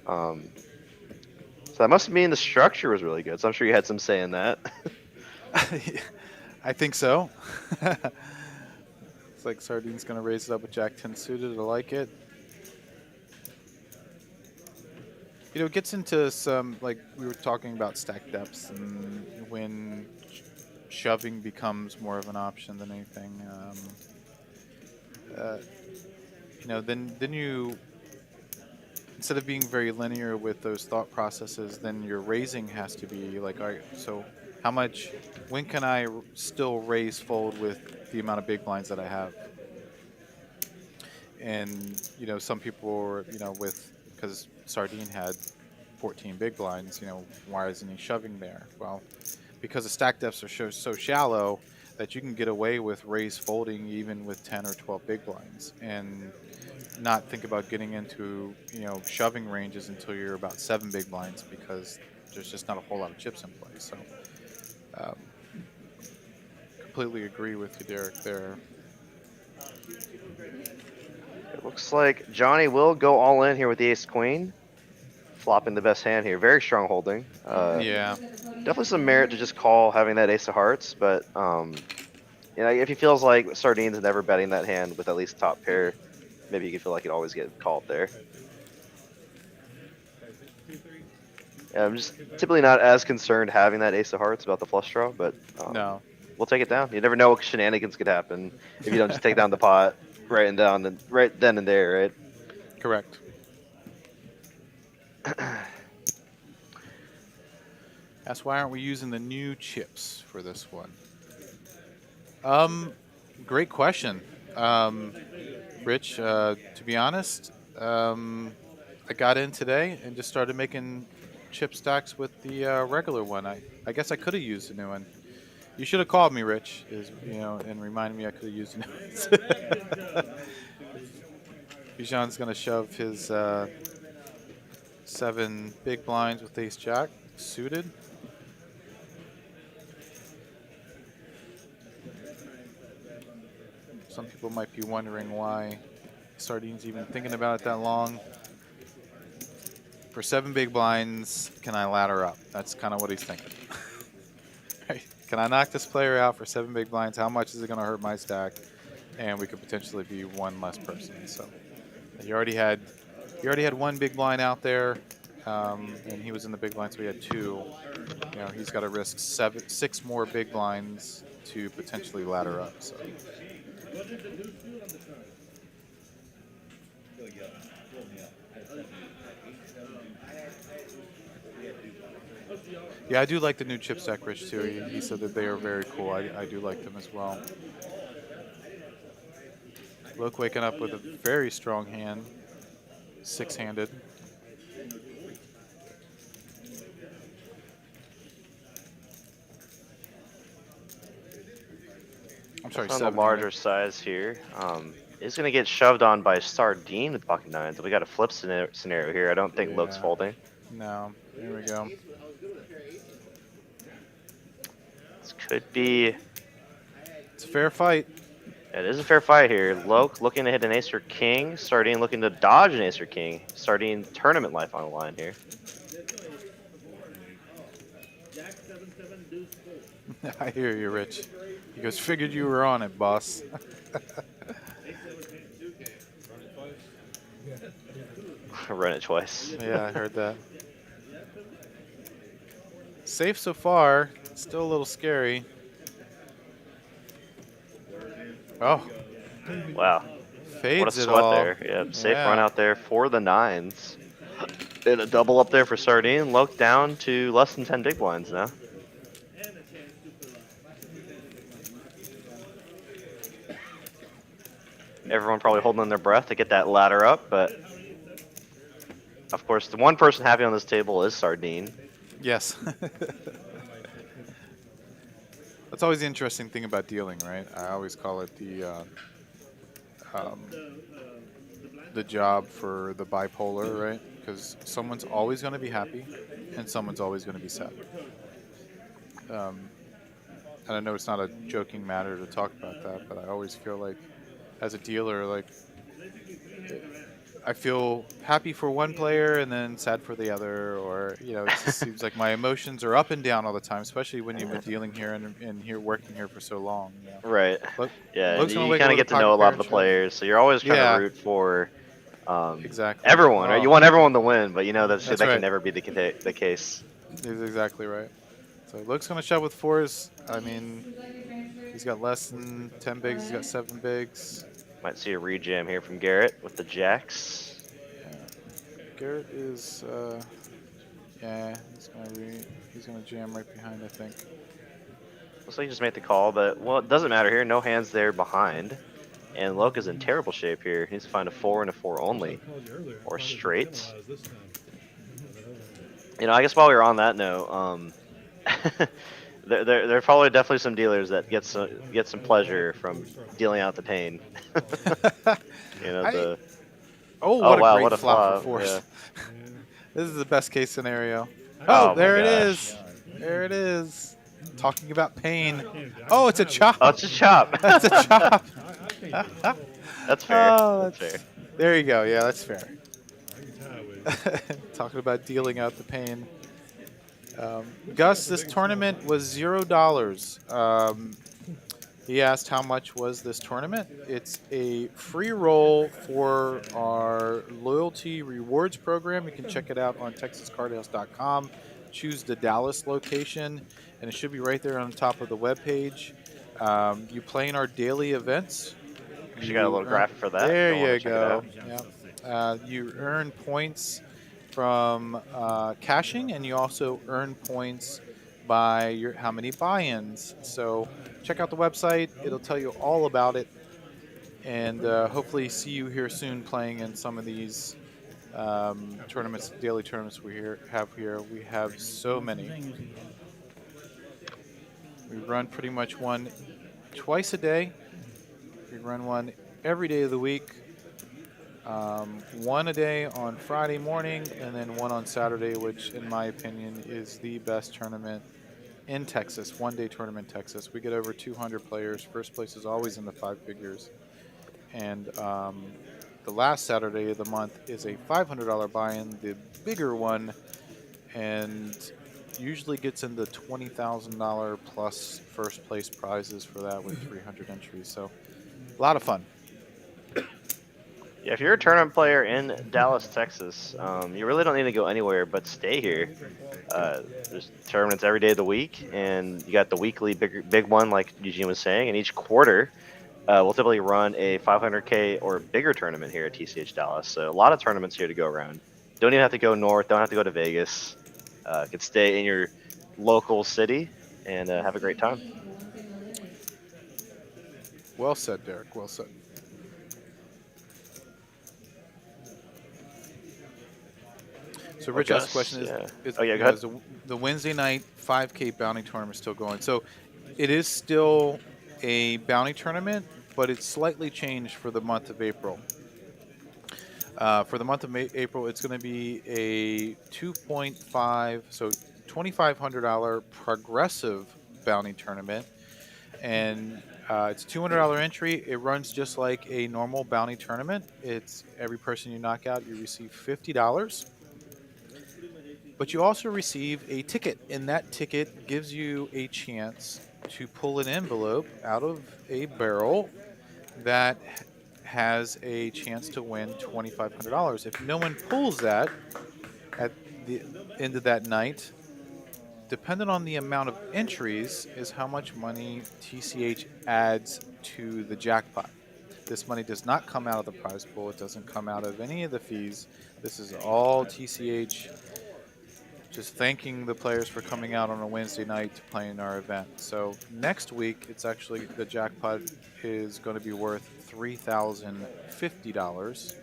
So that must mean the structure was really good. So I'm sure you had some say in that. I think so. It's like Sardine's going to raise it up with Jack 10 suited. I like it. It gets into some, like we were talking about stack depths and when shoving becomes more of an option than anything. Then you, instead of being very linear with those thought processes, then your raising has to be like, all right, so how much, when can I still raise fold with the amount of big blinds that I have? And some people were, because Sardine had 14 big blinds, why isn't he shoving there? Well, because the stack depths are so shallow that you can get away with raise folding even with 10 or 12 big blinds and not think about getting into, shoving ranges until you're about 7 big blinds because there's just not a whole lot of chips in play. So, um, completely agree with you, Derek, there. It looks like Johnny will go all in here with the ace queen, flopping the best hand here. Very strong holding. Yeah. Definitely some merit to just call having that ace of hearts, but if he feels like Sardine's never betting that hand with at least top pair, maybe he could feel like he'd always get called there. Yeah, I'm just typically not as concerned having that ace of hearts about the flush draw, but No. we'll take it down. You never know what shenanigans could happen if you don't just take down the pot right then and there, right? Correct. That's why aren't we using the new chips for this one? Great question, Rich. To be honest, I got in today and just started making chip stacks with the regular one. I guess I could have used a new one. You should have called me, Rich, and reminded me I could have used a new one. Bijan's gonna shove his 7 big blinds with ace jack suited. Some people might be wondering why Sardine's even thinking about it that long. For 7 big blinds, can I ladder up? That's kind of what he's thinking. Right? Can I knock this player out for 7 big blinds? How much is it going to hurt my stack? And we could potentially be one less person. So you already had 1 big blind out there, and he was in the big blind, so he had 2. He's got to risk 6 more big blinds to potentially ladder up. So. Yeah, I do like the new chip stack, Rich, too. He said that they are very cool. I do like them as well. Look waking up with a very strong hand, 6-handed. I'm sorry, on 7. the larger size here. Is going to get shoved on by Sardine with pocket nines. We got a flip scenario here. I don't think Loke's folding. No, here we go. This could be. It's a fair fight. It is a fair fight here. Loke looking to hit an ace or king. Sardine looking to dodge an ace or king. Sardine tournament life on the line here. I hear you, Rich. He goes, figured you were on it, boss. Run it twice. Yeah, I heard that. Safe so far. Still a little scary. Oh. Wow. Fades what a it sweat all. there. Yep, safe run out there for the nines. And a double up there for Sardine. Loke down to less than 10 big blinds now. Everyone probably holding their breath to get that ladder up, but of course the one person happy on this table is Sardine. Yes. That's always the interesting thing about dealing, right? I always call it the job for the bipolar, right? Because someone's always going to be happy and someone's always going to be sad. And I know it's not a joking matter to talk about that, but I always feel like as a dealer, like I feel happy for one player and then sad for the other, or it just seems like my emotions are up and down all the time, especially when you've been dealing here and here working here for so long. Right. Yeah, Luke's you kind of get to know a lot of the players, so you're always trying to root for exactly everyone, right? You want everyone to win, but that right. can never be the case. That's exactly right. So Luke's going to shove with 4s. I mean, he's got less than 10 bigs. He's got 7 bigs. Might see a rejam here from Garrett with the jacks. Yeah. Garrett is, he's gonna jam right behind, I think. Looks like he just made the call, but it doesn't matter here. No hands there behind. And Loka's in terrible shape here. He needs to find a 4 and a 4 only, or straight. You know, I guess while we were on that note, there are probably definitely some dealers that get some pleasure from dealing out the pain. You know, the Oh, oh what a wow, great what a flop for flop! force. Yeah. This is the best case scenario. Oh Oh, my there it gosh. is. There it is. Talking about pain. Oh, it's a chop. Oh, it's a chop. That's a chop. That's fair. Oh, That's fair. there you go. Yeah, that's fair. Talking about dealing out the pain. Gus, this tournament was $0. He asked how much was this tournament. It's a free roll for our loyalty rewards program. You can check it out on texascardhouse.com. Choose the Dallas location, and it should be right there on the top of the webpage. You play in our daily events. You got a little graphic for that. There Go on and you check it go. out. Yep. You earn points from cashing, and you also earn points by how many buy-ins. So check out the website. It'll tell you all about it. And hopefully see you here soon playing in some of these tournaments, daily tournaments we have here. We have so many. We run pretty much one twice a day. We run one every day of the week. One a day on Friday morning, and then one on Saturday, which in my opinion is the best tournament in Texas, one-day tournament in Texas. We get over 200 players. First place is always in the 5 figures. And the last Saturday of the month is a $500 buy-in, the bigger one, and usually gets into $20,000 plus first place prizes for that with 300 entries. So a lot of fun. Yeah, if you're a tournament player in Dallas, Texas, you really don't need to go anywhere but stay here. There's tournaments every day of the week, and you got the weekly big one, like Eugene was saying, and each quarter we'll typically run a 500K or bigger tournament here at TCH Dallas. So a lot of tournaments here to go around. Don't even have to go north, don't have to go to Vegas. Could stay in your local city and have a great time. Well said, Derek. Well said. So, Rich asked the question is, Oh, yeah, go ahead. is the Wednesday night 5K bounty tournament still going? So it is still a bounty tournament, but it's slightly changed for the month of April. For the month of April, it's going to be a 2.5, so $2,500 progressive bounty tournament. And it's a $200 entry. It runs just like a normal bounty tournament. It's every person you knock out, you receive $50. But you also receive a ticket, and that ticket gives you a chance to pull an envelope out of a barrel that has a chance to win $2,500. If no one pulls that at the end of that night, depending on the amount of entries, is how much money TCH adds to the jackpot. This money does not come out of the prize pool. It doesn't come out of any of the fees. This is all TCH just thanking the players for coming out on a Wednesday night to play in our event. So next week, it's actually, the jackpot is going to be worth $3,050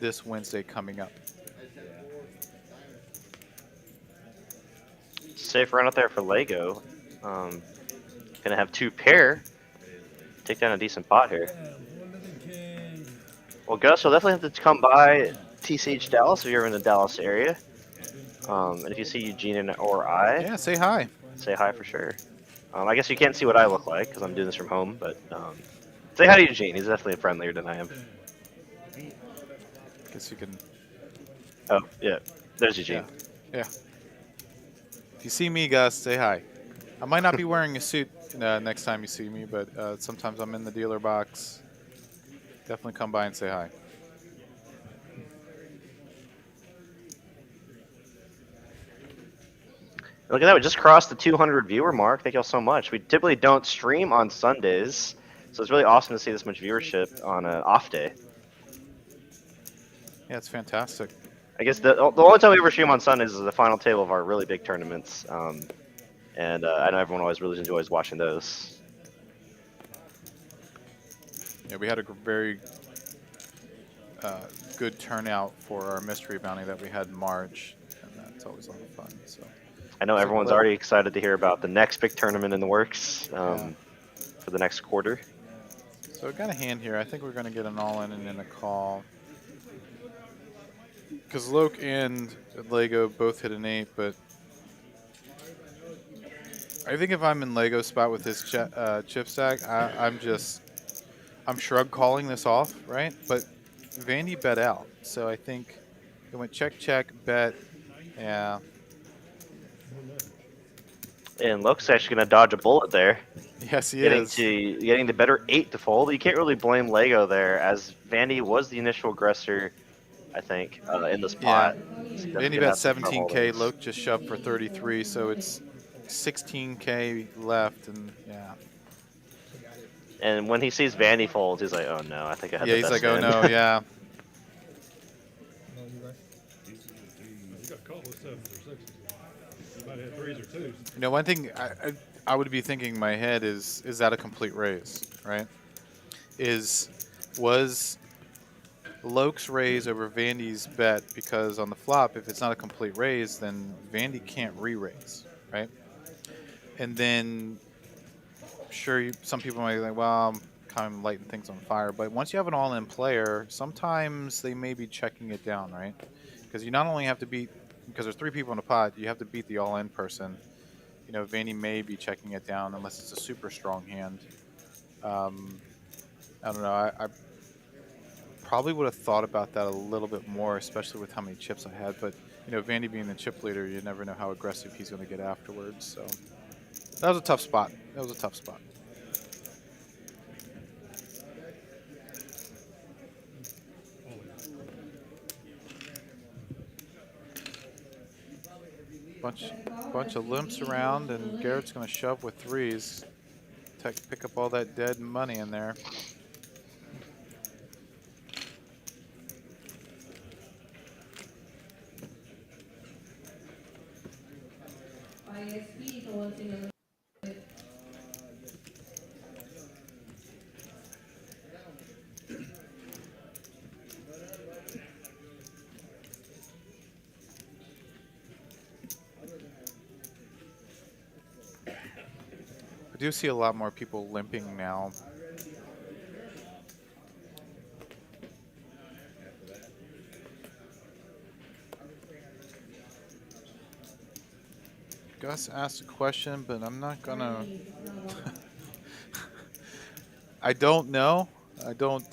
this Wednesday coming up. Safe run out there for Lego. Gonna have 2 pair. Take down a decent pot here. Well, Gus, you'll definitely have to come by TCH Dallas if you're in the Dallas area. And if you see Eugene or I, Yeah, say hi. say hi for sure. I guess you can't see what I look like because I'm doing this from home, but say hi to Eugene. He's definitely friendlier than I am. Guess you can. Oh, yeah. There's Eugene. Yeah. If you see me, Gus, say hi. I might not be wearing a suit next time you see me, but sometimes I'm in the dealer box. Definitely come by and say hi. Look at that. We just crossed the 200 viewer mark. Thank y'all so much. We typically don't stream on Sundays, so it's really awesome to see this much viewership on an off day. Yeah, it's fantastic. I guess the only time we ever stream on Sundays is the final table of our really big tournaments. And I know everyone always really enjoys watching those. Yeah, we had a very good turnout for our mystery bounty that we had in March, and that's always a lot of fun. So I know looks like everyone's Lo- already excited to hear about the next big tournament in the works Yeah. for the next quarter. So we got a hand here. I think we're going to get an all-in and then a call. Because Loke and Lego both hit an 8, but I think if I'm in Lego spot with his chip stack, I'm shrug calling this off, right? But Vandy bet out, so I think it went check, check, bet. Yeah. And Loke's actually going to dodge a bullet there. Yes, he Getting is. the better 8 to fold. You can't really blame Lego there, as Vandy was the initial aggressor, I think, in the spot. Yeah. Vandy bet 17K. Loke just shoved for 33, so it's 16K left, and yeah. And when he sees Vandy fold, he's like, "Oh no, I think I had the Yeah, he's best like, oh hand." no, yeah. You got caught with 7 or 6. You might have 3s or 2s. You know, one thing I would be thinking in my head is that a complete raise, right? Was Loke's raise over Vandy's bet, because on the flop, if it's not a complete raise, then Vandy can't re-raise, right? And then, sure, some people might be like, well, I'm kind of lighting things on fire. But once you have an all-in player, sometimes they may be checking it down, right? Because you not only have to beat, because there's 3 people in a pot, you have to beat the all-in person. You know, Vandy may be checking it down unless it's a super strong hand. I don't know. I probably would have thought about that a little bit more, especially with how many chips I had. But, you know, Vandy being the chip leader, you never know how aggressive he's going to get afterwards. So that was a tough spot. That was a tough spot. Bunch of limps around, and Garrett's going to shove with 3s. Pick up all that dead money in there. I do see a lot more people limping now. Gus asked a question, but I'm not gonna. I don't know. I don't.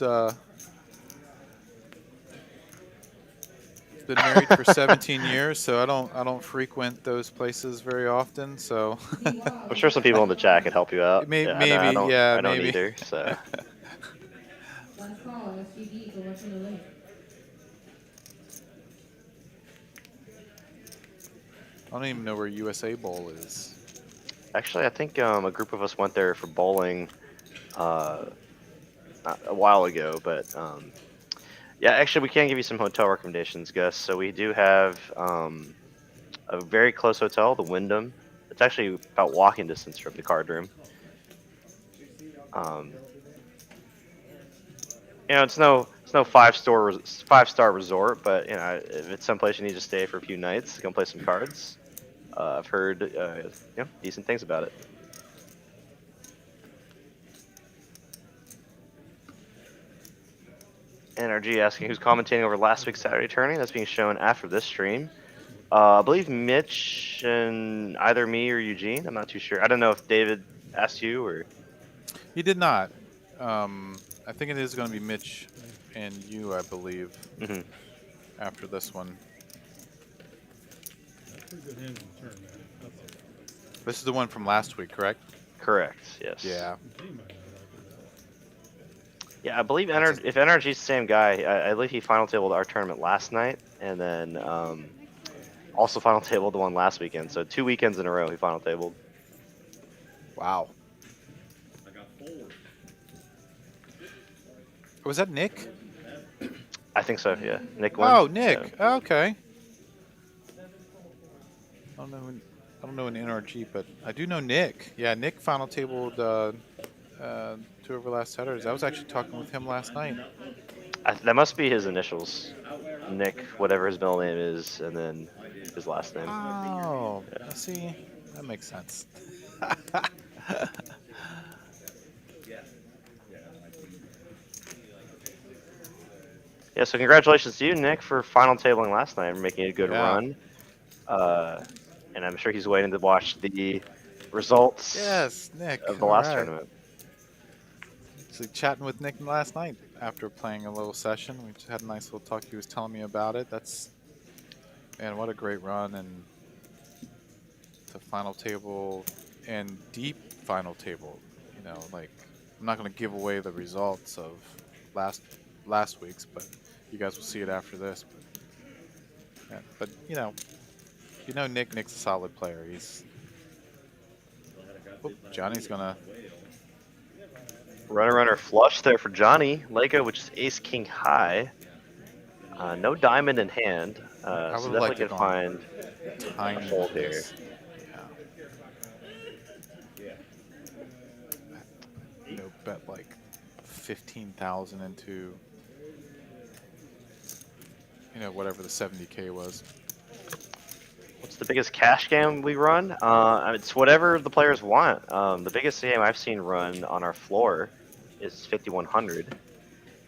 Been married for 17 years, so I don't frequent those places very often. So I'm sure some people in the chat could help you out. Maybe, I don't maybe. either. So. I don't even know where USA Bowl is. Actually, I think a group of us went there for bowling a while ago, but yeah, actually, we can give you some hotel recommendations, Gus. So we do have a very close hotel, the Wyndham. It's actually about walking distance from the card room. You know, it's no five-star resort, but you know, if it's someplace you need to stay for a few nights, go play some cards. I've heard you know, decent things about it. NRG asking who's commentating over last week's Saturday tourney. That's being shown after this stream. I believe Mitch and either me or Eugene. I'm not too sure. I don't know if David asked you or. He did not. I think it is going to be Mitch and you, I believe, after this one. Pretty good hand in the turn, man. This is the one from last week, correct? Correct. Yes. Yeah. Yeah, I believe if NRG's the same guy, I believe he final tabled our tournament last night, and then also final tabled the one last weekend. So 2 weekends in a row he final tabled. Wow. I got 4. Was that Nick? I think so. Yeah, Nick won. Oh, Nick. So. Okay. I don't know an NRG, but I do know Nick. Yeah, Nick final tabled two of our last setters. I was actually talking with him last night. That must be his initials. Nick, whatever his middle name is, and then his last name. Oh, see, that makes sense. Yeah, so congratulations to you, Nick, for final tabling last night and making a good Yeah. run. And I'm sure he's waiting to watch the results Yes, Nick. of the All last right. tournament. So chatting with Nick last night after playing a little session. We just had a nice little talk. He was telling me about it. Man, what a great run, and the final table and deep final table. You know, like, I'm not going to give away the results of last week's, but you guys will see it after this. But you know Nick's a solid player. Johnny's gonna. Runner flush there for Johnny. Lego, which is ace king high. No diamond in hand. I So would like definitely to can go find tiny a fold here. this. Yeah. Bet like 15,000 into whatever the 70K was. What's the biggest cash game we run? It's whatever the players want. The biggest game I've seen run on our floor is 5,100.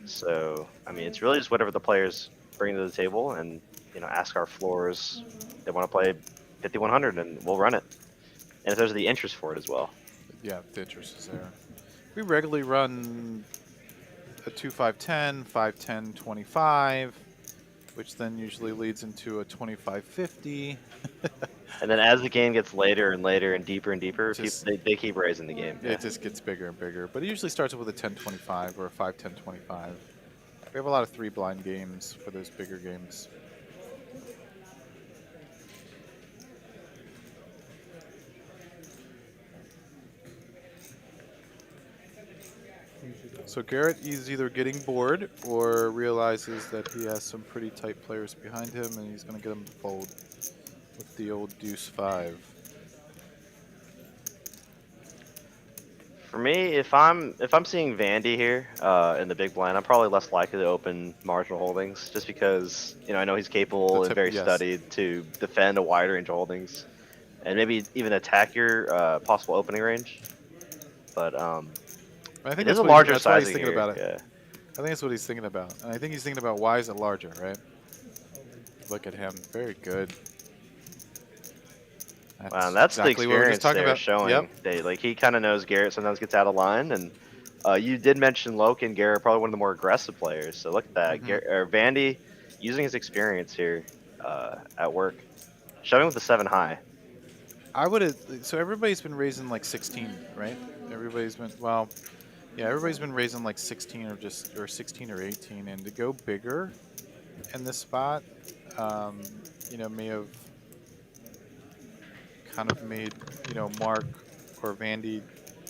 So, I mean, it's really just whatever the players bring to the table, and ask our floors if they want to play 5,100, and we'll run it. And if there's the interest for it as well. Yeah, the interest is there. We regularly run a 2-5-10, 5-10, 25, which then usually leads into a 25-50. And then as the game gets later and later and deeper, they keep raising the game. It just gets bigger and bigger. But it usually starts with a 10-25 or a 5-10-25. We have a lot of 3-blind games for those bigger games. So Garrett is either getting bored or realizes that he has some pretty tight players behind him, and he's going to get them to fold with the old deuce 5. For me, if I'm seeing Vandy here in the big blind, I'm probably less likely to open marginal holdings, just because I know he's capable and very studied to defend a wide range of holdings, and maybe even attack your possible opening range. But I think it is a that's larger that's why he's sizing thinking here. about it. Yeah. I think that's what he's thinking about. And I think he's thinking about why is it larger, right? Look at him. Very good. Wow, that's exactly the experience talking they're about. showing. Yep. He kind of knows Garrett sometimes gets out of line, and you did mention Loki and Garrett are probably one of the more aggressive players. So look at that. Vandy using his experience here at work, shoving with the 7 high. I would have. So everybody's been raising like 16, right? Everybody's been everybody's been raising like 16 or 16 or 18, and to go bigger in this spot, may have kind of made Mark or Vandy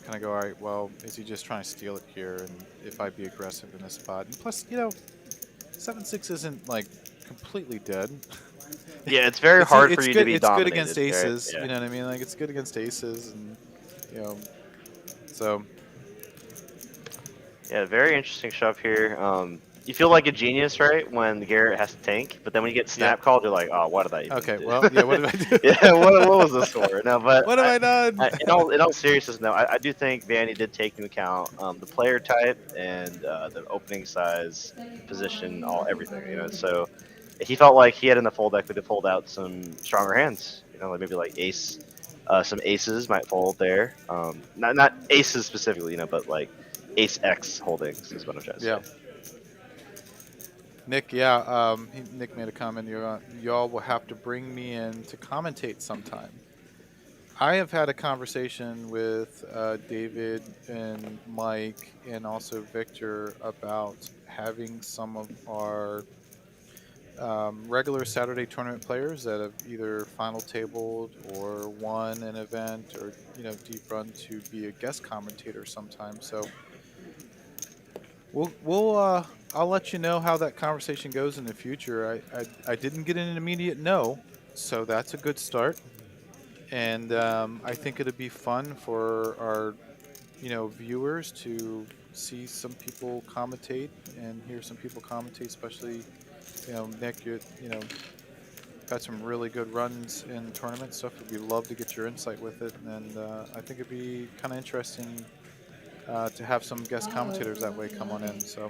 kind of go, all right, well, is he just trying to steal it here? And if I be aggressive in this spot, and plus 7-6 isn't like completely dead. Yeah, it's very hard for you to be it's dominated. good against aces. Yeah. You know what I mean? Like, it's good against aces, and so. Yeah, very interesting shove here. You feel like a genius, right, when Garrett has to tank, but then when you get snap called, you're like, oh, what did I even do? Well, yeah, what did I do? Yeah, what was this for? No, but what have I done? In all seriousness, no, I do think Vandy did take into account the player type and the opening size, position, everything. So he felt like he had in the fold deck to fold out some stronger hands. Like maybe like ace, some aces might fold there. Not aces specifically, but like ace X holdings is what I'm trying to say. Nick, Nick made a comment. Y'all will have to bring me in to commentate sometime. I have had a conversation with David and Mike and also Victor about having some of our regular Saturday tournament players that have either final tabled or won an event or deep run to be a guest commentator sometime. So I'll let you know how that conversation goes in the future. I didn't get an immediate no, so that's a good start. And I think it'd be fun for our viewers to see some people commentate and hear some people commentate, especially, Nick, got some really good runs in tournament stuff. We'd love to get your insight with it, and I think it'd be kind of interesting to have some guest commentators that way come on in. So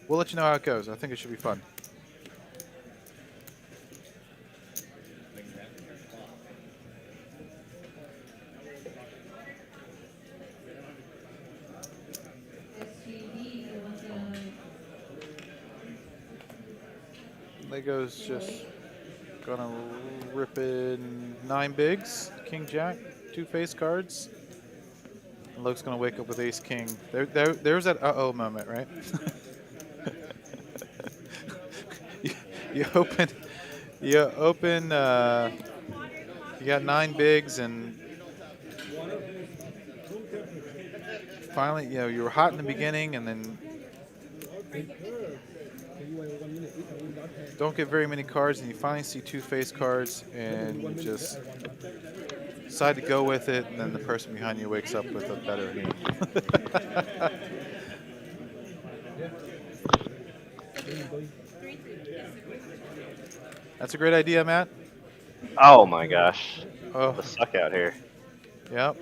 we'll let you know how it goes. I think it should be fun. Lego's just gonna rip in 9 bigs, King Jack, 2 face cards. And Luke's gonna wake up with Ace King. There's that uh-oh moment, right? you open, you got 9 bigs, and finally, you were hot in the beginning, and then don't get very many cards, and you finally see 2 face cards, and you just decide to go with it, and then the person behind you wakes up with a better hand. That's a great idea, Matt. Oh my gosh. Oh, The suck out here. yep.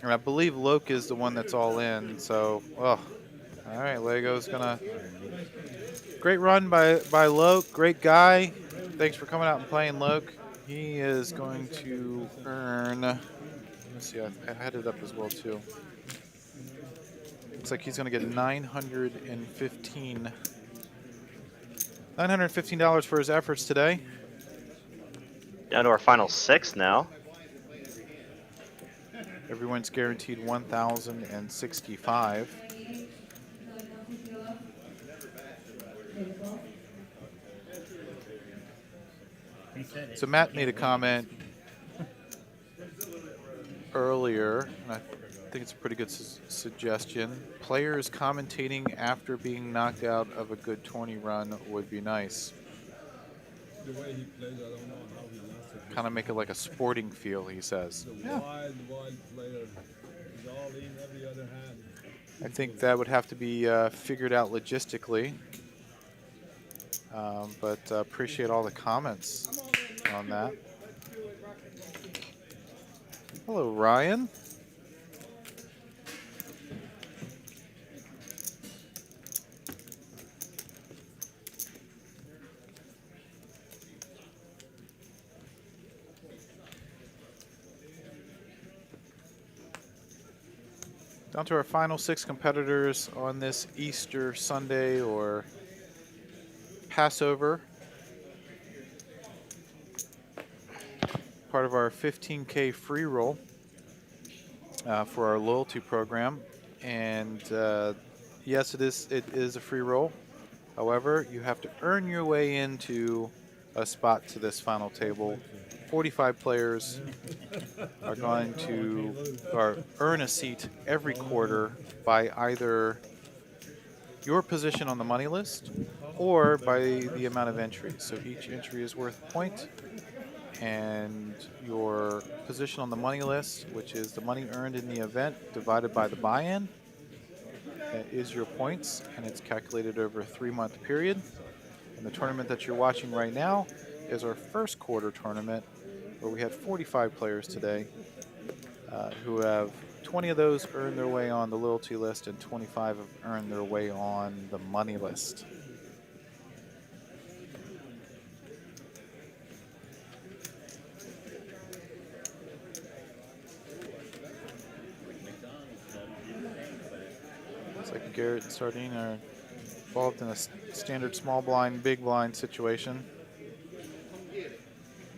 And I believe Loke is the one that's all in, so, all right, Lego's gonna... Great run by Loke, great guy. Thanks for coming out and playing, Loke. He is going to earn... Let's see, I had it up as well, too. Looks like he's going to get $915 for his efforts today. Down to our final 6 now. Everyone's guaranteed $1,065. So Matt made a comment earlier, and I think it's a pretty good suggestion. Players commentating after being knocked out of a good tourney run would be nice. The way he plays, I don't know how he lost it. Kind of make it like a sporting feel, he says. He's a wild player. He's all in every other hand. I think that would have to be figured out logistically. But appreciate all the comments on that. Hello, Ryan. Down to our final 6 competitors on this Easter Sunday or Passover. Part of our 15K free roll for our loyalty program. And yes, it is a free roll. However, you have to earn your way into a spot to this final table. 45 players are going to earn a seat every quarter by either your position on the money list or by the amount of entries. So each entry is worth a point, and your position on the money list, which is the money earned in the event divided by the buy-in, is your points, and it's calculated over a 3-month period. And the tournament that you're watching right now is our first quarter tournament, where we had 45 players today who have 20 of those earned their way on the loyalty list and 25 have earned their way on the money list. Looks like Garrett and Sardine are involved in a standard small blind, big blind situation.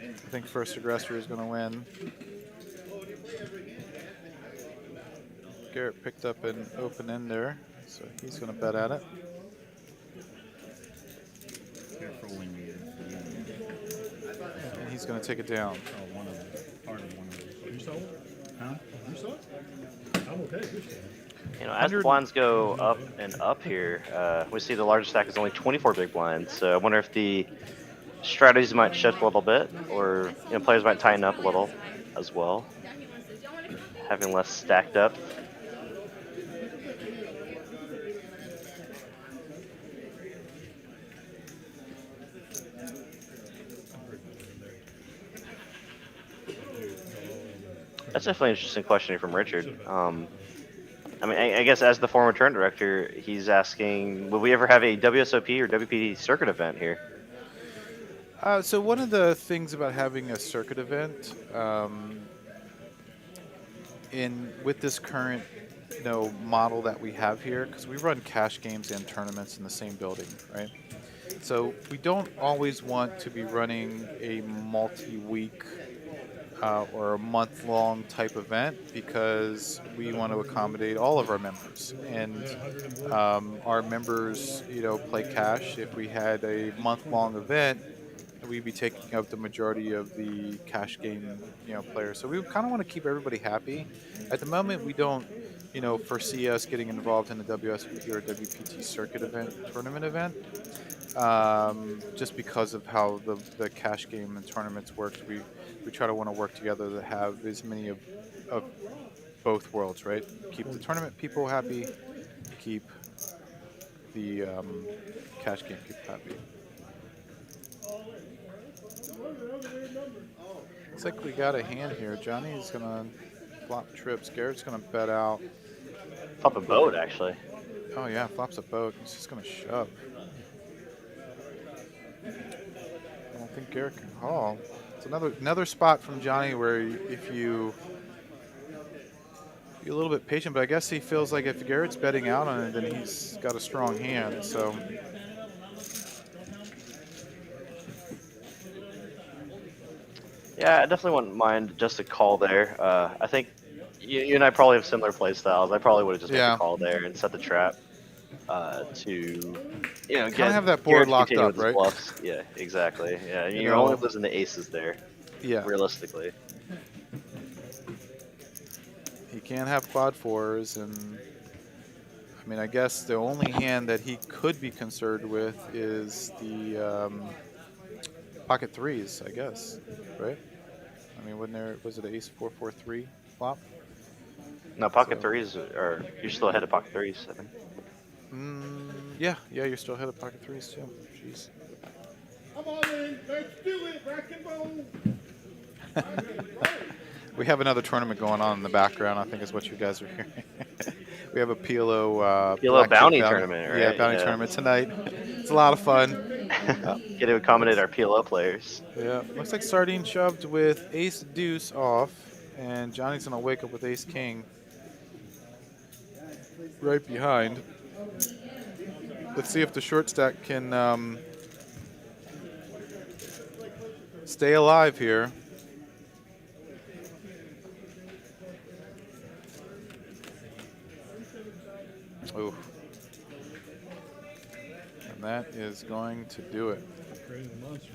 I think first aggressor is going to win. Garrett picked up an open end there, so he's going to bet at it. Careful when you And he's going to take it down. oh, one of them, part of one of them. You saw it? Huh? You saw it? I'm okay. Good stuff. You know, as the blinds go up and up here, we see the largest stack is only 24 big blinds. So I wonder if the strategies might shift a little bit, or players might tighten up a little as well. having less stacked up. That's definitely an interesting question from Richard. I mean, I guess as the former tournament director, he's asking, will we ever have a WSOP or WPT circuit event here? So one of the things about having a circuit event, with this current model that we have here, because we run cash games and tournaments in the same building, right? So we don't always want to be running a multi-week or a month-long type event, because we want to accommodate all of our members, and our members, play cash. If we had a month-long event, we'd be taking up the majority of the cash game, players. So we kind of want to keep everybody happy. At the moment, we don't, foresee us getting involved in the WSP or WPT circuit event, tournament event. Just because of how the cash game and tournaments works, we try to want to work together to have as many of both worlds, right? Keep the tournament people happy, keep the cash game people happy. Looks like we got a hand here. Johnny's gonna flop trips. Garrett's gonna bet out. Flop a boat, actually. Oh yeah, flops a boat. He's just gonna shove. I don't think Garrett can call. It's another spot from Johnny where if you be a little bit patient, but I guess he feels like if Garrett's betting out on it, then he's got a strong hand. So Yeah, I definitely wouldn't mind just a call there. I think you and I probably have similar play styles. I probably would have just made a call there and set the trap to, kind of have that board locked up, right? Bluffs. Yeah, exactly. Yeah, you're only losing the aces there. Yeah, realistically. He can't have quad fours, and I mean, I guess the only hand that he could be concerned with is the pocket threes, I guess, right? I mean, was it ace 4-4-3 flop? No, pocket threes are, you're still ahead of pocket threes, I think. Yeah, you're still ahead of pocket threes too. Jeez. Come on in, let's do it, rack and roll. We have another tournament going on in the background, I think is what you guys are hearing. We have a PLO bounty tournament, right? Yeah, bounty tournament tonight. It's a lot of fun. Get to accommodate our PLO players. Yeah, looks like Sardine shoved with ace deuce off, and Johnny's gonna wake up with ace king right behind. Let's see if the short stack can stay alive here. Ooh. And that is going to do it.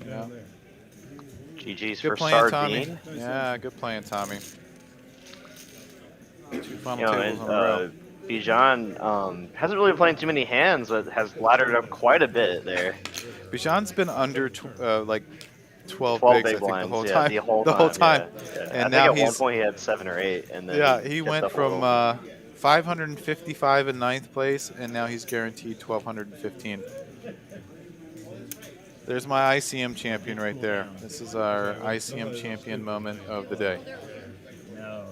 Yeah. GG's Good for playing, Sardine. Tommy. Yeah, good playing, Tommy. 2 final You know, tables in a row. Bijan hasn't really been playing too many hands, but has laddered up quite a bit there. Bijan's been under like 12 big bigs, I think, blinds, the whole yeah, time. the whole time. Yeah. And I now think at one point he had 7 or 8, and then he went from 555 in 9th place, and now he's guaranteed 1,215. There's my ICM champion right there. This is our ICM champion moment of the day. No,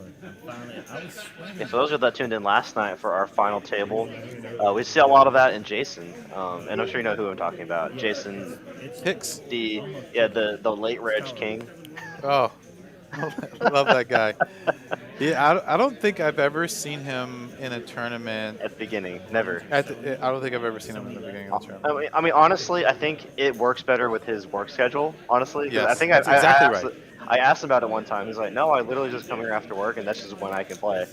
finally, I was Yeah, for those that tuned in last night for our final table, we see a lot of that in Jason, and I'm sure you know who I'm talking about. Jason Hicks. the late Reg King. Oh, I love that guy. Yeah, I don't think I've ever seen him in a tournament. At the beginning, never. I don't think I've ever seen him in the beginning of the tournament. I mean, honestly, I think it works better with his work schedule, honestly. 'Cause Yes, I think that's exactly right. I asked him about it one time. He's like, no, I literally just come here after work, and that's just when I can play.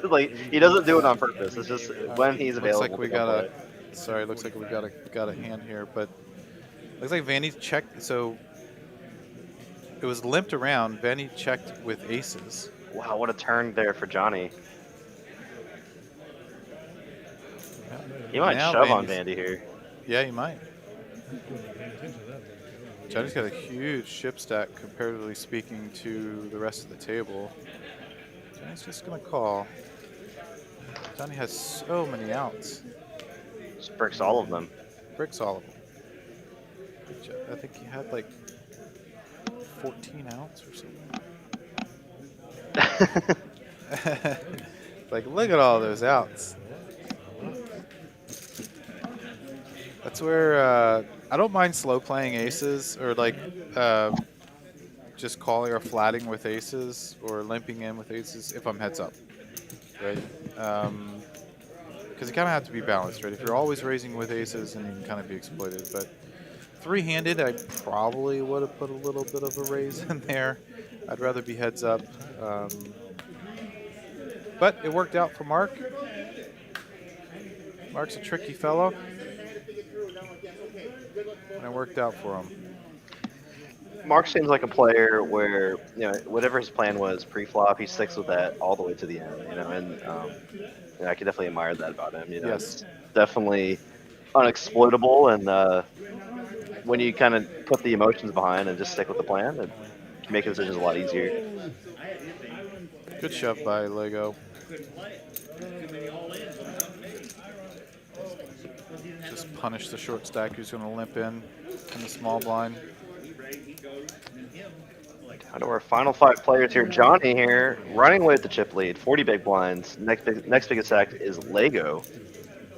Like, he doesn't do it on purpose. It's just when he's available. Looks like we got looks like we got a hand here, but looks like Vanny checked. So it was limped around. Vanny checked with aces. Wow, what a turn there for Johnny. He might Now shove on Vandy's- Vandy here. Yeah, he might. Johnny's got a huge ship stack, comparatively speaking, to the rest of the table. Johnny's just gonna call. Johnny has so many outs. Just bricks all of them. Bricks all of them. I think he had like 14 outs or something. Like, look at all those outs. That's where I don't mind slow playing aces or like just calling or flatting with aces or limping in with aces if I'm heads up, right? Because you kind of have to be balanced, right? If you're always raising with aces, then you can kind of be exploited. But three-handed, I probably would have put a little bit of a raise in there. I'd rather be heads up. But it worked out for Mark. Mark's a tricky fellow. And it worked out for him. Mark seems like a player where, whatever his plan was pre-flop, he sticks with that all the way to the end, and I can definitely admire that about him. Yes. It's definitely unexploitable, and when you kind of put the emotions behind and just stick with the plan, it can make decisions a lot easier. Good shove by Lego. Just punish the short stack who's going to limp in the small blind. Down to our final 5 players here. Johnny here, running away with the chip lead, 40 big blinds. Next biggest stack is Lego.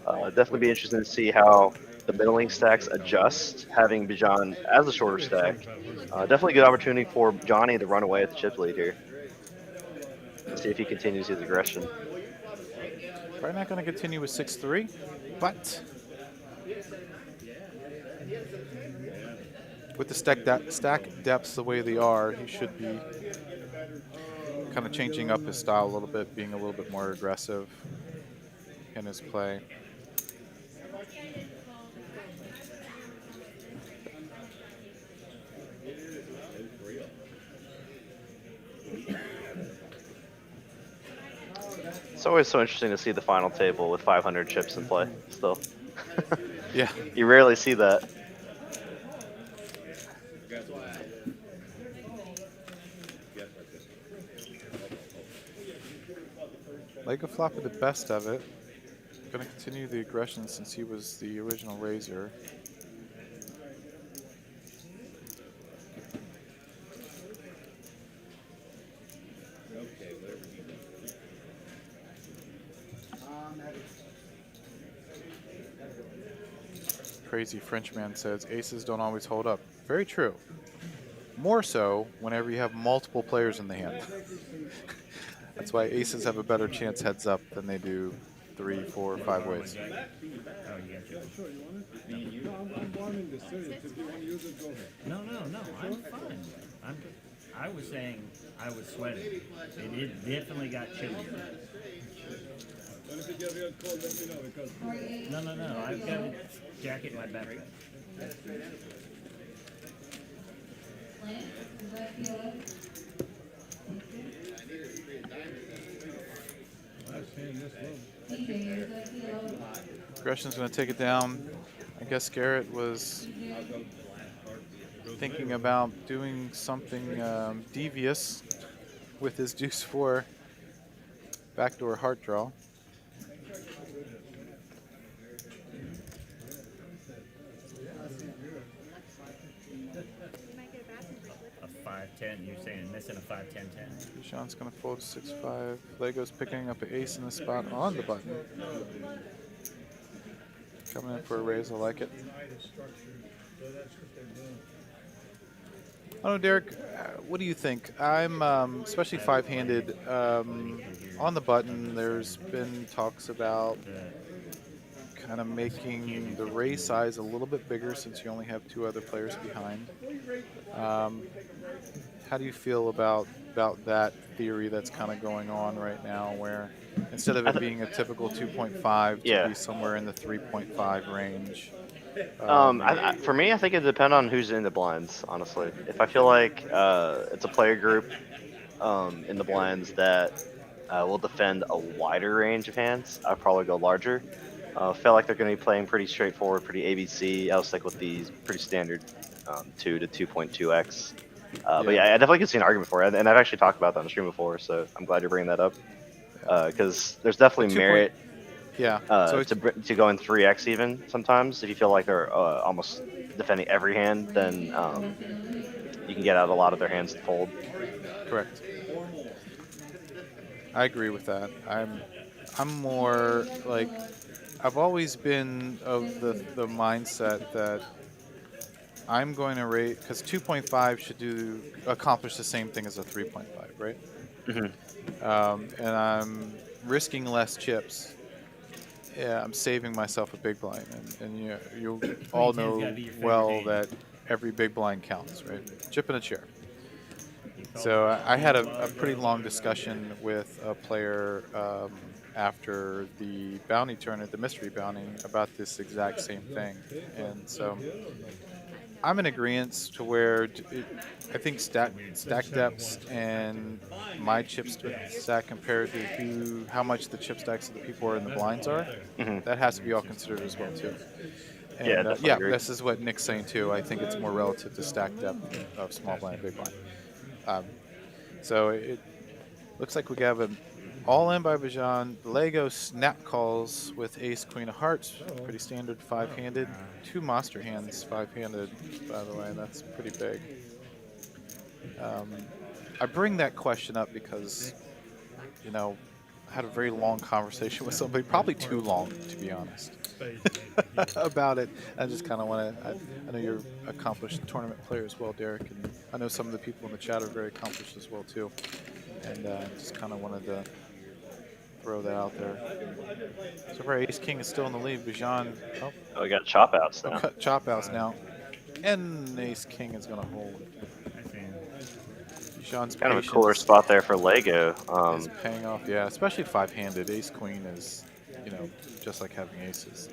Definitely be interesting to see how the middling stacks adjust, having Bijan as the shorter stack. Definitely a good opportunity for Johnny to run away with the chip lead here. See if he continues his aggression. Probably not going to continue with 6-3, but with the stack depths the way they are, he should be kind of changing up his style a little bit, being a little bit more aggressive in his play. It's always so interesting to see the final table with 500 chips in play still. Yeah. You rarely see that. Lego flop with the best of it. Going to continue the aggression since he was the original raiser. Crazy Frenchman says aces don't always hold up. Very true. More so whenever you have multiple players in the hand. That's why aces have a better chance heads up than they do 3, 4, 5 ways. No, I'm fine. I was saying I was sweating. It definitely got chillier. No. I've got a jacket in my backpack. Aggression's going to take it down. I guess Garrett was thinking about doing something devious with his deuce 4 backdoor heart draw. A 5-10. You're saying missing a 5-10-10. Sean's going to fold 6-5. Lego's picking up an ace in the spot on the button. Coming in for a raise, I like it. I don't know, Derek, what do you think? I'm, especially 5-handed, on the button, there's been talks about kind of making the raise size a little bit bigger since you only have 2 other players behind. How do you feel about that theory that's kind of going on right now, where instead of it being a typical 2.5 to be somewhere in the 3.5 range? For me, I think it depends on who's in the blinds, honestly. If I feel like it's a player group in the blinds that will defend a wider range of hands, I'd probably go larger. Feel like they're going to be playing pretty straightforward, pretty ABC. I'll stick with these pretty standard 2 to 2.2x. But yeah, I definitely can see an argument for it, and I've actually talked about that on the stream before, so I'm glad you're bringing that up. Because there's definitely merit Yeah. So it's, to going 3x even sometimes. If you feel like they're almost defending every hand, then you can get out a lot of their hands to fold. correct. I agree with that. I'm more like I've always been of the mindset that I'm going to rate because 2.5 should accomplish the same thing as a 3.5, right? And I'm risking less chips. Yeah, I'm saving myself a big blind, and you all know well that every big blind counts, right? Chip in a chair. So I had a pretty long discussion with a player after the bounty tournament, the mystery bounty, about this exact same thing, and so I'm in agreement to where I think stack depths and my chip stack compared to how much the chip stacks of the people are in the blinds are, that has to be all considered as well too. And Yeah, definitely agree. this is what Nick's saying too. I think it's more relative to stack depth of small blind and big blind. So it looks like we have an all-in by Bajan. Lego snap calls with ace, queen of hearts. Pretty standard five-handed. 2 monster hands five-handed, by the way. That's pretty big. I bring that question up because, I had a very long conversation with somebody, probably too long, to be honest, about it. I just kind of want to, I know you're an accomplished tournament player as well, Derek, and I know some of the people in the chat are very accomplished as well, too. And just kind of wanted to throw that out there. So far, Ace King is still in the lead. Bijan, we got chop outs now. Chop outs now. And Ace King is going to hold. Bijan's Kind of a cooler spot there for Lego. Is paying off, yeah, especially five-handed. Ace Queen is, just like having aces.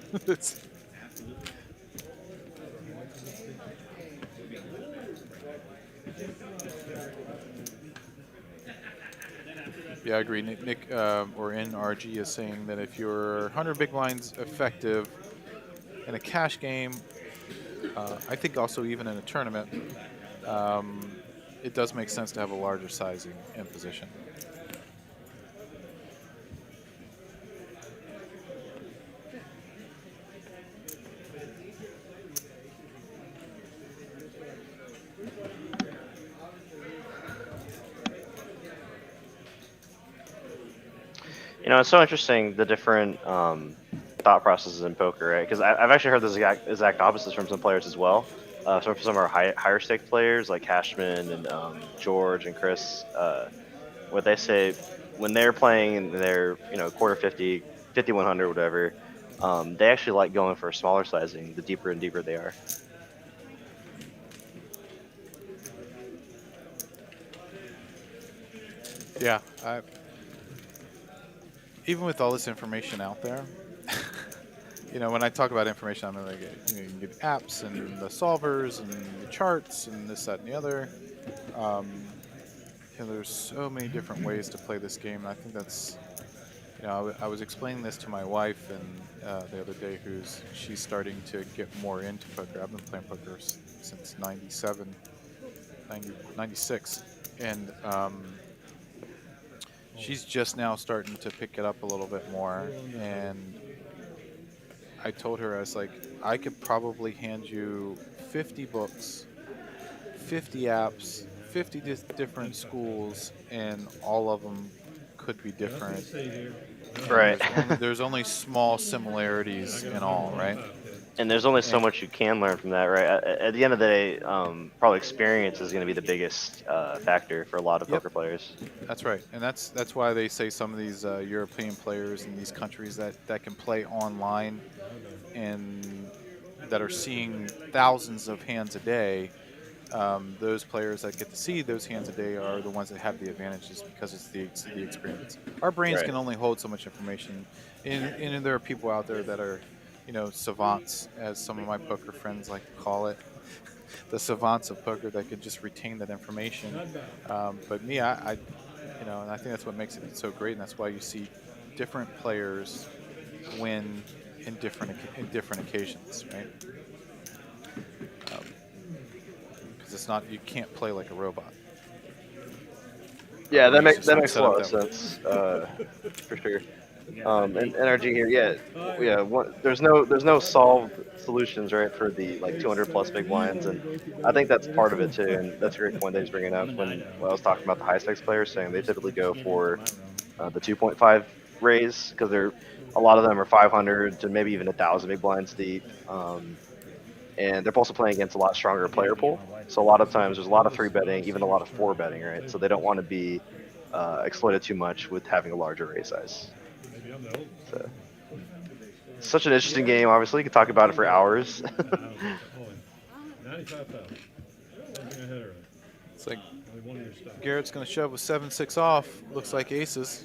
Yeah, I agree. Nick or NRG is saying that if you're 100 big blinds effective in a cash game, I think also even in a tournament, it does make sense to have a larger sizing in position. It's so interesting, the different thought processes in poker, right? Because I've actually heard the exact opposites from some players as well. From some of our higher stake players like Cashman and George and Chris, what they say when they're playing in their quarter 50, 5100, whatever, they actually like going for a smaller sizing the deeper and deeper they are. Yeah, even with all this information out there, when I talk about information, I'm like, you can get apps and the solvers and the charts and this, that, and the other. There's so many different ways to play this game, and I think that's, I was explaining this to my wife and the other day, she's starting to get more into poker. I've been playing poker since 96, and she's just now starting to pick it up a little bit more, and I told her, I was like, I could probably hand you 50 books, 50 apps, 50 different schools, and all of them could be different. Right. There's only small similarities in all, right? And there's only so much you can learn from that, right? At the end of the day, probably experience is going to be the biggest factor for a lot of poker players. That's right, and that's why they say some of these European players in these countries that can play online and that are seeing thousands of hands a day. Those players that get to see those hands a day are the ones that have the advantages because it's the experience. Our brains can only hold so much information, and there are people out there that are, savants, as some of my poker friends like to call it, the savants of poker that could just retain that information. But me, I and I think that's what makes it so great, and that's why you see different players win in different occasions, right? Because it's not, you can't play like a robot. Yeah, that It's makes just not a set up lot of that way. sense, for sure. And NRG here, yeah. There's no solved solutions, right, for the like 200 plus big blinds, and I think that's part of it too. And that's a great point that he's bringing up when I was talking about the high stakes players, saying they typically go for the 2.5 raise because a lot of them are 500 to maybe even 1,000 big blinds deep, and they're also playing against a lot stronger player pool. So a lot of times there's a lot of 3 betting, even a lot of 4 betting, right? So they don't want to be exploited too much with having a larger raise size. Maybe I'm the old. So, such an interesting game. Obviously, you could talk about it for hours. 95,000. Something ahead of it. It's like Only one of your stock. Garrett's going to shove with 7-6 off. Looks like aces.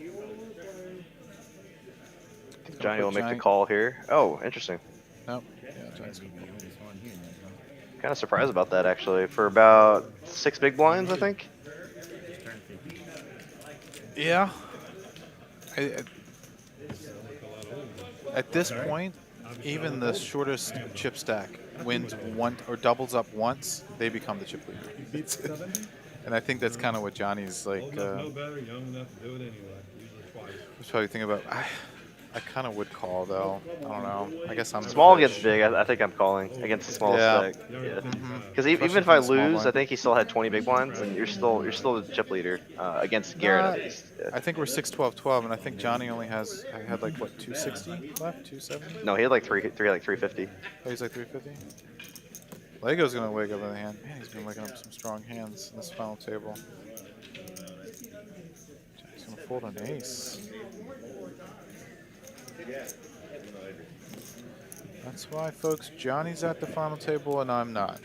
Johnny will make the call here. Oh, interesting. Nope. Yeah, Johnny's Kind of surprised about that actually. For about 6 big blinds, I think. Yeah. At this point, even the shortest chip stack wins one or doubles up once, they become the chip leader. And I think that's kind of what Johnny's like. Old enough to know better, young enough to do it anyway. Usually twice. I was probably thinking about. I kind of would call though. I don't know. I guess I'm Small against big. I think I'm calling against the small Yeah. stack. Yeah. Because Especially even if I for the small lose, blind. I think he still had 20 big blinds, and you're still the chip leader against Garrett at least. Yeah. I think we're 6-12-12, and I think Johnny only had like what 260 left, 270. No, he had like 350. Oh, he's like 350. Lego's gonna wake up in the hand. Man, he's been waking up some strong hands in this final table. He's gonna fold an ace. That's why, folks, Johnny's at the final table and I'm not.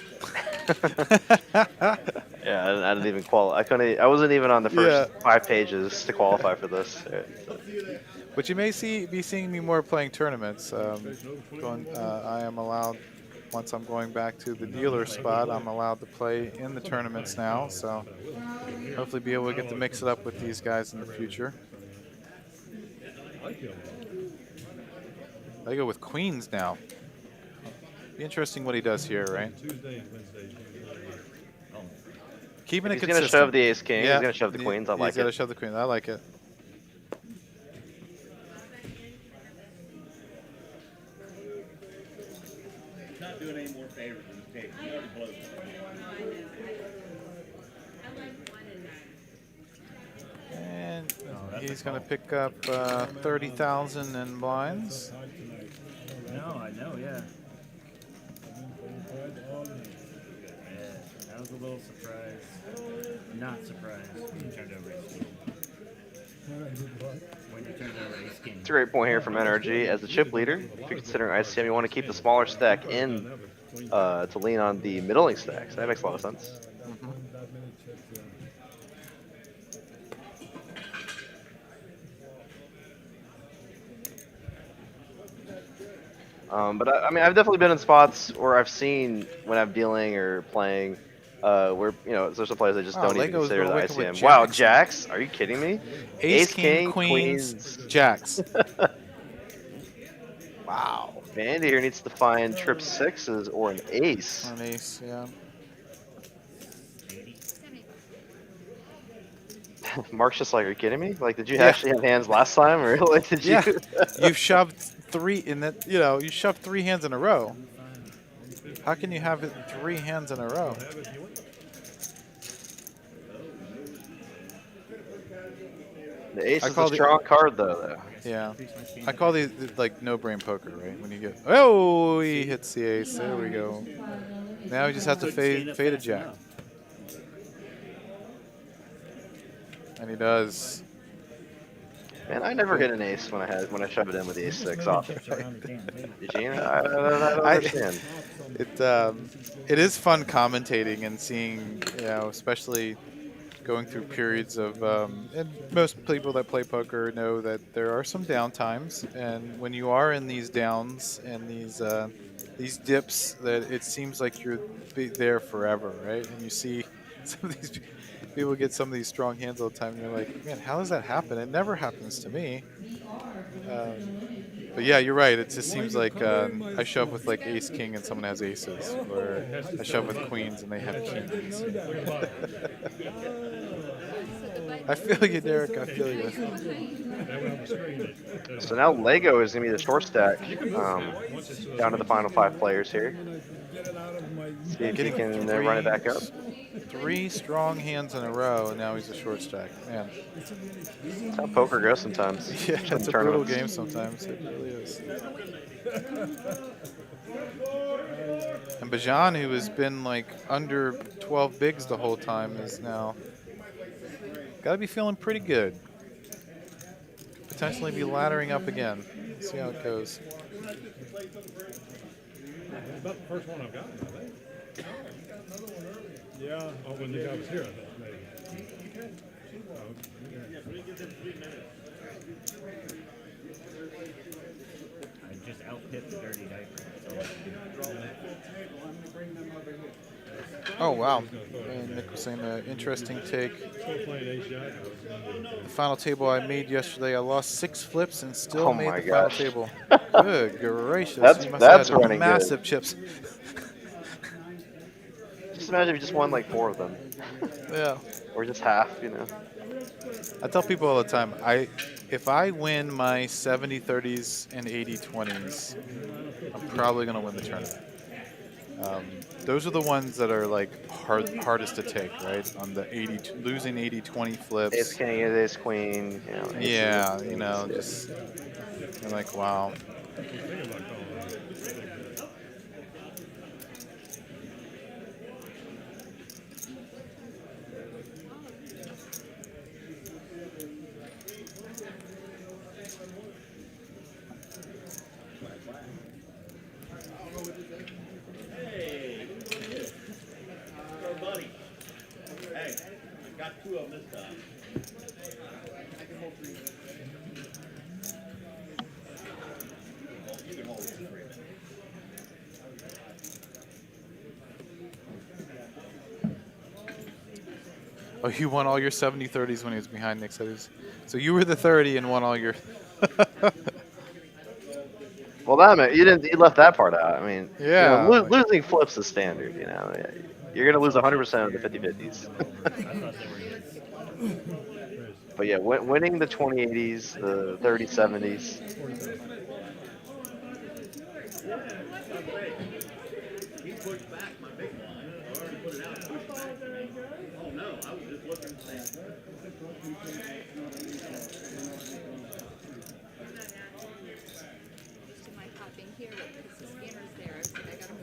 Yeah, I didn't even qualify. I wasn't even on the first 5 pages to qualify for this. But you may be seeing me more playing tournaments. I am allowed, once I'm going back to the dealer spot, I'm allowed to play in the tournaments now. So hopefully be able to get to mix it up with these guys in the future. I go with queens now. Be interesting what he does here, right? Tuesday and Wednesday. Keeping it He's consistent. gonna shove the ace king. Yeah. He's gonna shove the queens. I like He's gonna it. shove the queens. I like it. Not doing any more favors in this case. You already blew it. And he's going to pick up 30,000 in blinds. No, I know, yeah. Yeah, that was a little surprise. Not surprised when you turned over ace king. When you turned over ace king. It's a great point here from NRG. As the chip leader, if you're considering ICM, you want to keep the smaller stack in to lean on the middling stack. So that makes a lot of sense. But I mean, I've definitely been in spots where I've seen when I'm dealing or playing, where there's some players that just don't even Lego's consider the gonna wake up with ICM. Wow, jacks. jacks? Are you kidding me? Ace, king, queens, jacks. Wow. Vandy here needs to find trip sixes or an ace. An ace, yeah. Mark's just like, are you kidding me? Like, did you actually have hands last time, or like, did you? Yeah. You've shoved 3 in that. You shoved 3 hands in a row. How can you have it 3 hands in a row? The ace I is call a the- strong card, though. Yeah. I call these like no brain poker, right? When you get he hits the ace. There we go. Now we just have to fade a jack. And he does. Man, I never hit an ace when I shove it in with the ace six off. Eugene, I don't understand. It is fun commentating and seeing, especially going through periods of, and most people that play poker know that there are some down times, and when you are in these downs and these dips, that it seems like you're there forever, right? And you see some of these people get some of these strong hands all the time, and you're like, man, how does that happen? It never happens to me. But yeah, you're right. It just seems like I shove with like ace king and someone has aces, or I shove with queens and they have kings. I feel you, Derek. I feel you. So now Lego is going to be the short stack down to the final 5 players here. See if he can run it back up. 3 strong hands in a row, and now he's a short stack. Man, That's how poker goes sometimes. yeah, especially in it's a brutal tournaments. game sometimes. It really is. And Bajan, who has been like under 12 bigs the whole time, is now got to be feeling pretty good. Potentially be laddering up again. See how it goes. About the first one I've gotten, I think. Yeah. Oh, when the guy was here, I think, maybe. I just outpit the dirty diaper. Oh, wow. And Nick was saying an interesting take. Still playing ace jack. The final table I made yesterday, I lost 6 flips and still Oh made my the final gosh. table. Good gracious. That's You must have had running good. massive chips. Just imagine if you just won like 4 of them. Yeah. Or just half, you know. I tell people all the time, if I win my 70-30s and 80-20s, I'm probably going to win the tournament. Those are the ones that are like hardest to take, right? On the losing 80-20 flips. Ace king, ace queen, you know. Yeah, you know, just you're like, wow. Oh, you won all your 70-30s when he was behind Nick. So you were the 30 and won all your. Well, that meant you left that part out. I mean, Yeah. you know, losing flips is standard. You know, you're gonna lose 100% of the 50-50s. But yeah, winning the 20-80s, the 30-70s.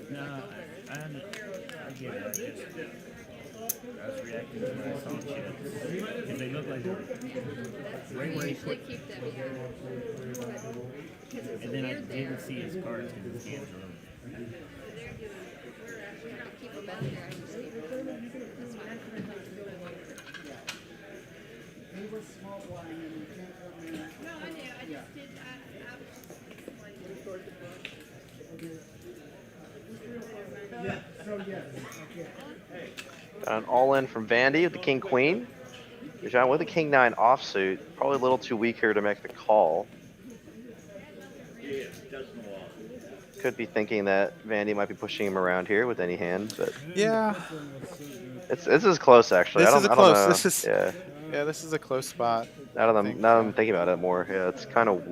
No, I get it. I was reacting to my song chips. Because they look like they're right where he put. And then I didn't see his cards because his hands were Got an all-in from Vandy with the king queen. John with the king 9 offsuit. Probably a little too weak here to make the call. Could be thinking that Vandy might be pushing him around here with any hand, but Yeah. this is close actually. This I is a don't close. know. This is Yeah. Yeah, this is a close spot. Now that I'm thinking about it more, yeah, it's kind of.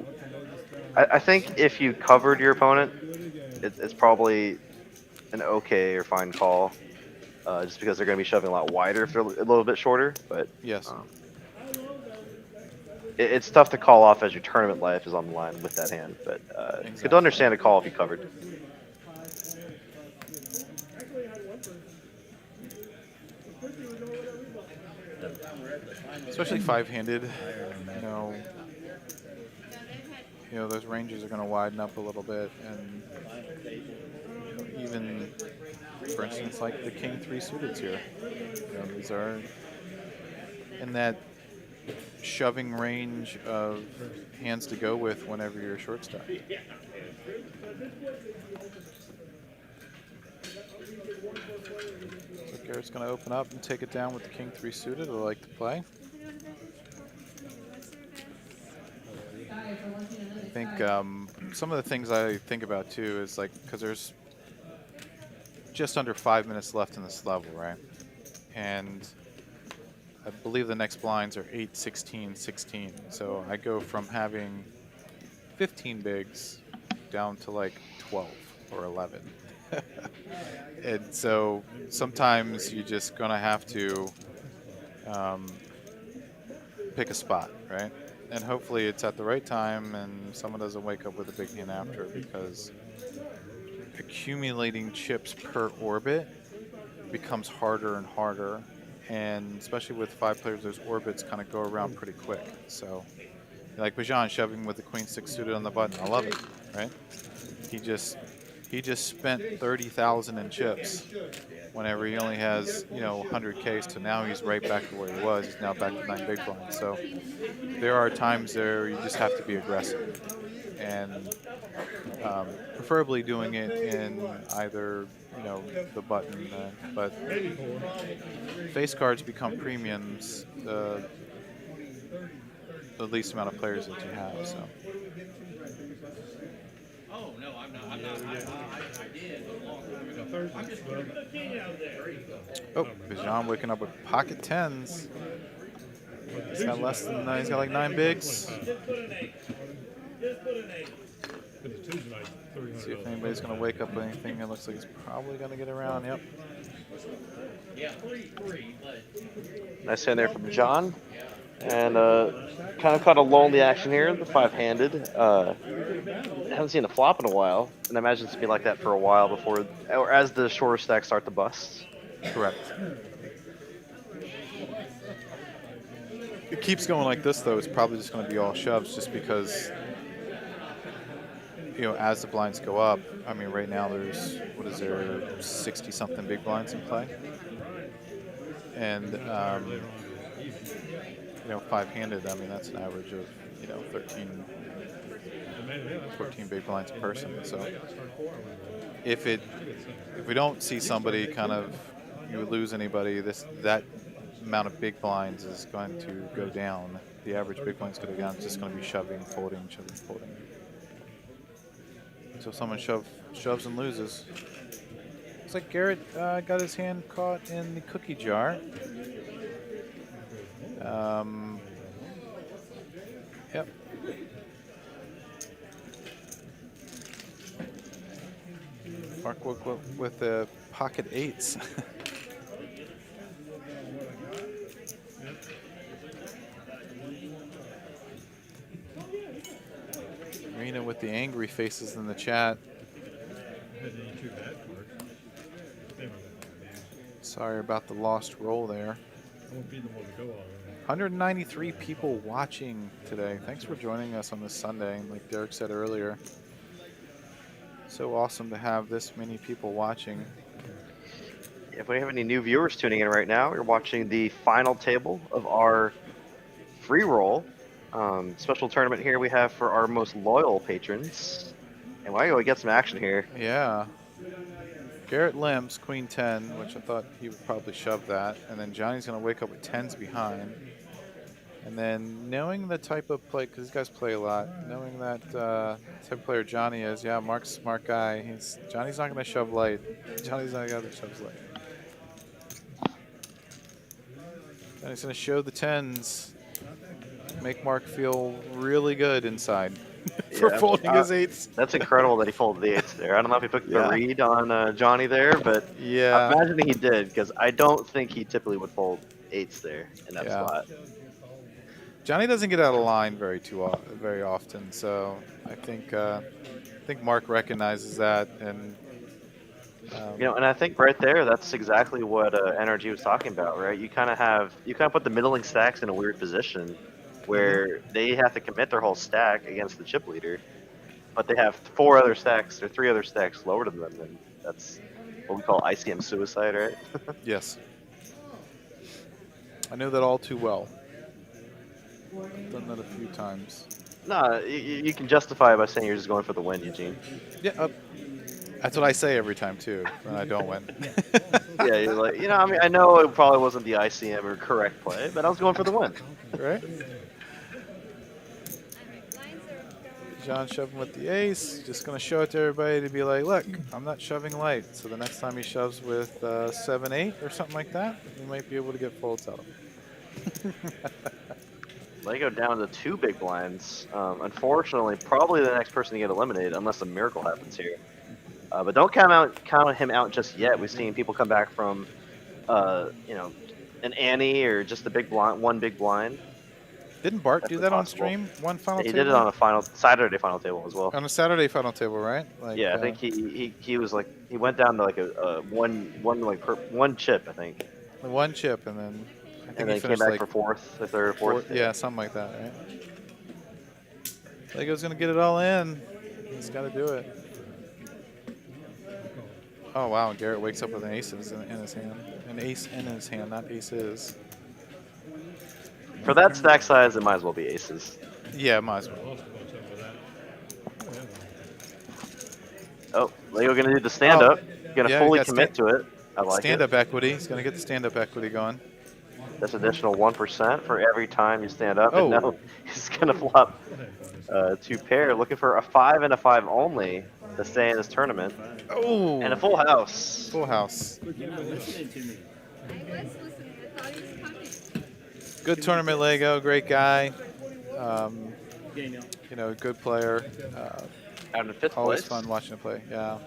I think if you covered your opponent, it's probably an okay or fine call, just because they're going to be shoving a lot wider if they're a little bit shorter. But Yes. It's tough to call off as your tournament life is on the line with that hand. But you could understand a call if you covered. Especially 5-handed, you know, those ranges are going to widen up a little bit, and even, for instance, like the king 3 suited here, these are in that shoving range of hands to go with whenever you're short stack. So Garrett's going to open up and take it down with the king 3 suited. I like to play. I think some of the things I think about too is like, because there's just under 5 minutes left in this level, right? And I believe the next blinds are 8, 16, 16. So I go from having 15 bigs down to like 12 or 11. And so sometimes you're just going to have to pick a spot, right? And hopefully it's at the right time and someone doesn't wake up with a big hand after, because accumulating chips per orbit becomes harder and harder. And especially with 5 players, those orbits kind of go around pretty quick. So like Bajan shoving with the queen 6 suited on the button, I love it, right? He just spent 30,000 in chips whenever he only has, 100K. So now he's right back to where he was. He's now back to 9 big blinds. So there are times there you just have to be aggressive, and preferably doing it in either the button. But face cards become premiums the least amount of players that you have. So. Oh, no, I'm not. I did a long time ago. I'm just going to put a king out there. Oh, Bijan waking up with pocket 10s. He's got less than he's got like 9 bigs. Just put an 8. Just put an 8. See if anybody's going to wake up with anything. It looks like he's probably going to get around. Yep. Yeah, 3, but Nice hand there from John. And kind of caught a lull in the action here, the 5-handed. Haven't seen a flop in a while, and I imagine it's going to be like that for a while before, or as the shorter stacks start to bust. Correct. It keeps going like this, though. It's probably just going to be all shoves, just because, as the blinds go up. I mean, right now there's, 60-something big blinds in play. And, 5-handed, I mean, that's an average of, 14 big blinds a person. So if we don't see somebody kind of lose anybody, that amount of big blinds is going to go down. The average big blinds go down. It's just going to be shoving, folding, shoving, folding. So someone shoves and loses. Looks like Garrett got his hand caught in the cookie jar. Yep. Mark with the pocket 8s. Marina with the angry faces in the chat. Sorry about the lost roll there. 193 people watching today. Thanks for joining us on this Sunday. Like Derek said earlier, so awesome to have this many people watching. If we have any new viewers tuning in right now, you're watching the final table of our free roll special tournament here we have for our most loyal patrons. And wow, we get some action here. Yeah. Garrett limps queen 10, which I thought he would probably shove that, and then Johnny's going to wake up with 10s behind. And then knowing the type of play, because these guys play a lot, knowing that type of player Johnny is, yeah, Mark's a smart guy. Johnny's not going to shove light. Johnny's not going to shove light. Johnny's going to show the 10s, make Mark feel really good inside for folding his 8s. That's incredible that he folded the 8s there. I don't know if he took the read on Johnny there, but yeah, I'm imagining he did, because I don't think he typically would fold 8s there in that spot. Johnny doesn't get out of line very often, so I think Mark recognizes that, and and I think right there, that's exactly what Energy was talking about, right? You kind of put the middling stacks in a weird position where they have to commit their whole stack against the chip leader, but they have 4 other stacks or 3 other stacks lower than them, and that's what we call ICM suicide, right? Yes. I know that all too well. I've done that a few times. No, you can justify it by saying you're just going for the win, Eugene. Yeah, that's what I say every time too, when I don't win. Yeah, you're like, I mean, I know it probably wasn't the ICM or correct play, but I was going for the win. Right? John shoving with the ace. Just going to show it to everybody to be like, look, I'm not shoving light. So the next time he shoves with 7-8 or something like that, we might be able to get folds out of him. Lego down to 2 big blinds. Unfortunately, probably the next person to get eliminated, unless a miracle happens here. But don't count him out just yet. We've seen people come back from, an Annie or just a big blind, one big blind. Didn't Bart do that Possible. on stream? One final He table? did it on a Saturday final table as well. On a Saturday final table, right? Like, Yeah, I think he was like, he went down to like a one chip, I think. one chip, and then I think And he then came finished back like for fourth, the third or fourth. yeah, something like that, right? Lego's gonna get it all in. He's got to do it. Oh wow! Garrett wakes up with an ace in his hand. An ace in his hand, not aces. For that stack size, it might as well be aces. Yeah, might as well. Oh, Lego gonna do the stand up. Gonna yeah, fully got commit to it. I like stand it. up equity. He's gonna get the stand up equity going. That's additional 1% for every time you stand up. Oh. And no, he's gonna flop 2 pair, looking for a 5 and a 5 only to stay in this tournament. Oh, And a full house. full house. You're not listening to me. I was listening. I thought he was coming. Good tournament, Lego. Great guy. Daniel. You know, good player. Out in 5th Always place. fun watching him play. Yeah,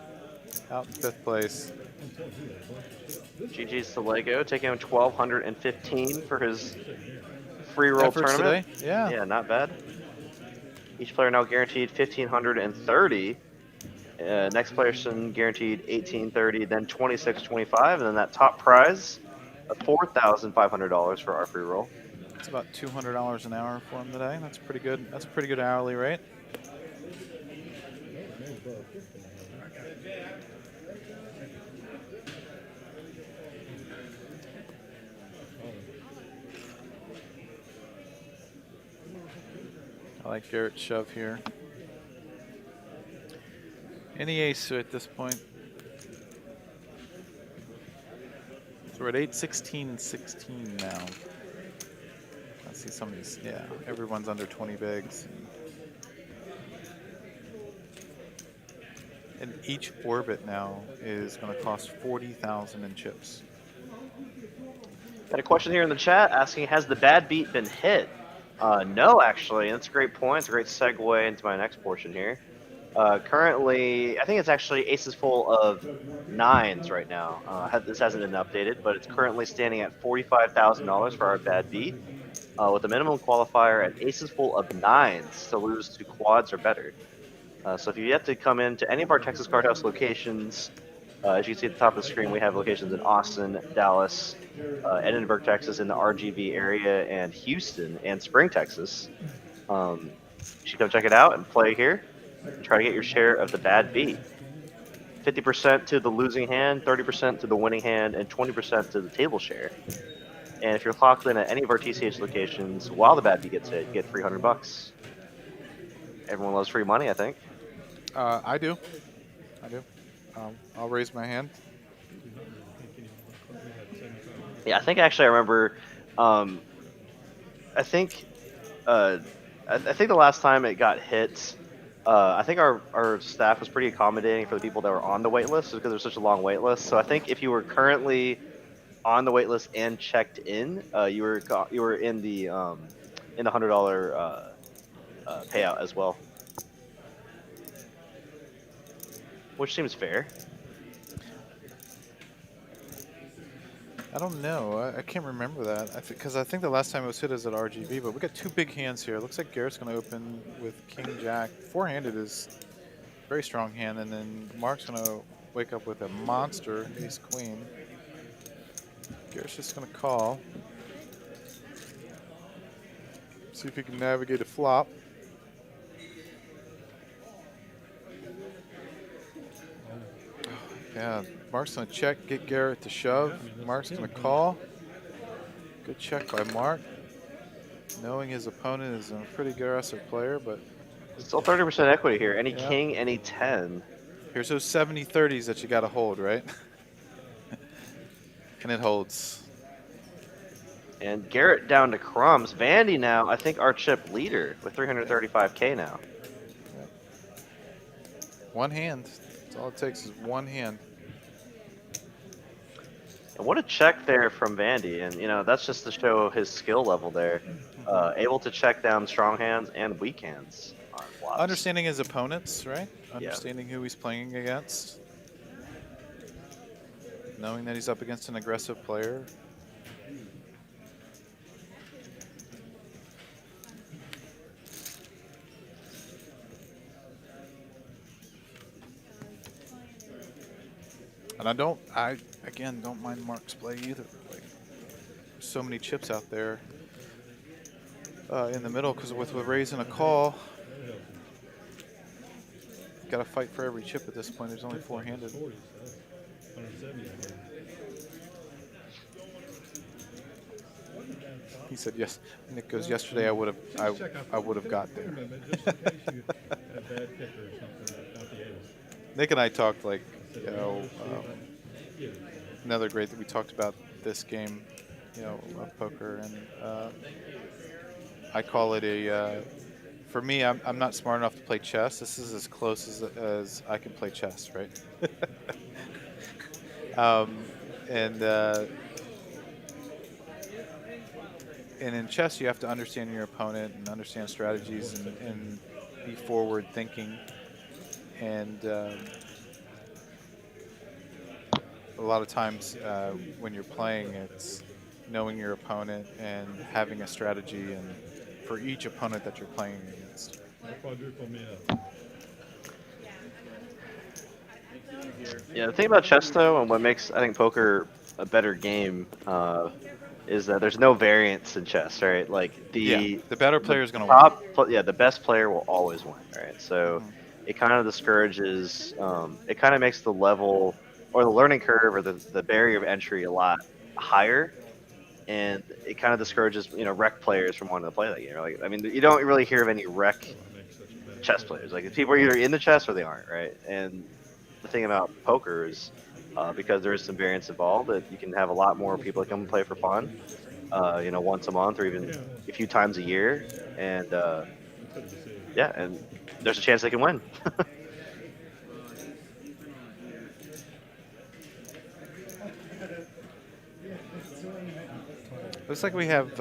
out in 5th place. GG's to Lego, taking him 1,215 for his free roll Efforts tournament. today. Yeah. Yeah, not bad. Each player now guaranteed 1,530. Next person guaranteed 1,830, then 2,625, and then that top prize of $4,500 for our free roll. It's about $200 an hour for him today. That's pretty good. That's a pretty good hourly rate. I like Garrett's shove here. Any ace at this point. So we're at 8-16-16 now. Let's see some of these. Yeah, everyone's under 20 bigs. And each orbit now is going to cost 40,000 in chips. Got a question here in the chat asking, has the bad beat been hit? No, actually. That's a great point. It's a great segue into my next portion here. Currently, I think it's actually aces full of 9s right now. This hasn't been updated, but it's currently standing at $45,000 for our bad beat, with a minimum qualifier at aces full of 9s to lose to quads or better. So if you have to come into any of our Texas Card House locations, as you can see at the top of the screen, we have locations in Austin, Dallas, Edinburgh, Texas, in the RGV area, and Houston and Spring, Texas. You should come check it out and play here and try to get your share of the bad beat. 50% to the losing hand, 30% to the winning hand, and 20% to the table share. And if you're locked in at any of our TCH locations while the bad beat gets hit, you get $300. Everyone loves free money, I think. I do. I'll raise my hand. Yeah, I think actually I remember. I think the last time it got hit, I think our staff was pretty accommodating for the people that were on the wait list because there's such a long wait list. So I think if you were currently on the wait list and checked in, you were in the $100 payout as well, which seems fair. I don't know. I can't remember that. Because I think the last time it was hit is at RGV, but we got 2 big hands here. Looks like Garrett's going to open with King Jack. 4-handed is a very strong hand, and then Mark's going to wake up with a monster Ace Queen. Garrett's just going to call. See if he can navigate a flop. Yeah, Mark's going to check, get Garrett to shove. Mark's going to call. Good check by Mark. Knowing his opponent is a pretty aggressive player, but... Still 30% equity here. Any Yeah. king, any 10. Here's those 70-30s that you got to hold, right? And it holds. And Garrett down to crumbs. Vandy now, I think our chip leader with 335K now. One hand. That's all it takes is one hand. And what a check there from Vandy, and that's just to show his skill level there. Able to check down strong hands and weak hands on flops. Understanding his opponents, right? Yeah. Understanding who he's playing against. Knowing that he's up against an aggressive player. And I again don't mind Mark's play either. Like, there's so many chips out there in the middle because with raise and a call, you got to fight for every chip at this point. There's only four-handed. He said yes. Nick goes, yesterday I would have got there. Nick and I talked like, another great that we talked about this game, of poker, and I call it a. For me, I'm not smart enough to play chess. This is as close as I can play chess, right? And in chess, you have to understand your opponent and understand strategies and be forward thinking. And a lot of times when you're playing, it's knowing your opponent and having a strategy and for each opponent that you're playing against. Yeah, the thing about chess though, and what makes I think poker a better game, is that there's no variance in chess, right? Like the better player is going to win. The best player will always win, right? So it kind of discourages. It kind of makes the level or the learning curve or the barrier of entry a lot higher, and it kind of discourages rec players from wanting to play that game. Like, I mean, you don't really hear of any rec chess players. Like people are either in the chess or they aren't, right? And the thing about poker is because there is some variance involved, that you can have a lot more people that come and play for fun, once a month or even a few times a year, and and there's a chance they can win. Looks like we have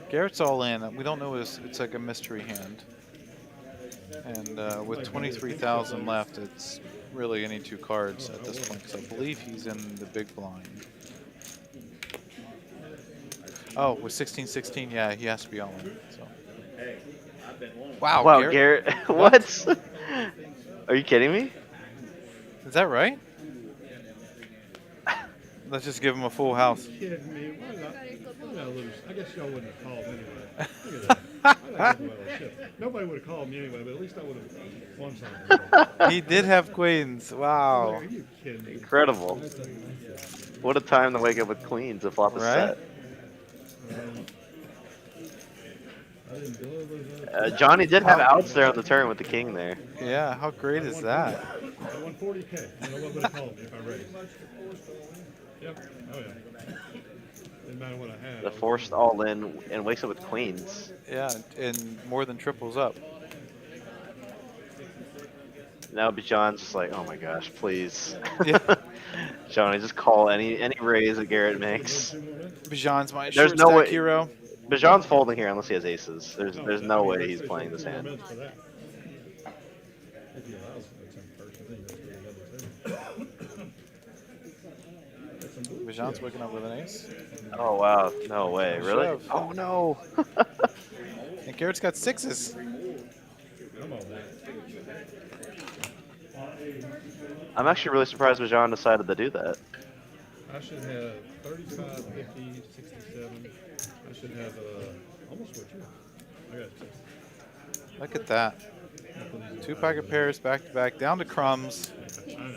Garrett's all in. We don't know it's like a mystery hand. And with 23,000 left, it's really any two cards at this point, because I believe he's in the big blind. Oh, with 16-16, yeah, he has to be all in. So. Wow, Garrett. What? Are you kidding me? Is that right? Let's just give him a full house. Kidding me? I guess y'all wouldn't have called anyway. Look at that. Nobody would have called me anyway, but at least I would have won something. He did have queens. Wow. Are you kidding me? Incredible. What a time to wake up with queens if flop is set. Johnny did have outs there on the turn with the king there. Yeah, how great is that? I won 40K. Nobody would have called me if I raised. Yep. Oh, yeah. Didn't matter what I had. The forced all in and wakes up with queens. Yeah, and more than triples up. Now Bijan's just like, oh my gosh, please. Yeah. Johnny, just call any raise that Garrett makes. Bijan's my There's short no stack way. hero. Bijan's folding here unless he has aces. There's no way he's playing this hand. Bijan's waking up with an ace. Oh wow, no way, really? Shove. Oh no. And Garrett's got sixes. I'm actually really surprised Bijan decided to do that. I should have 35, 50, 67. I should have almost what you have. I got two. Look at that. Two pocket pairs back to back, down to crumbs. I know.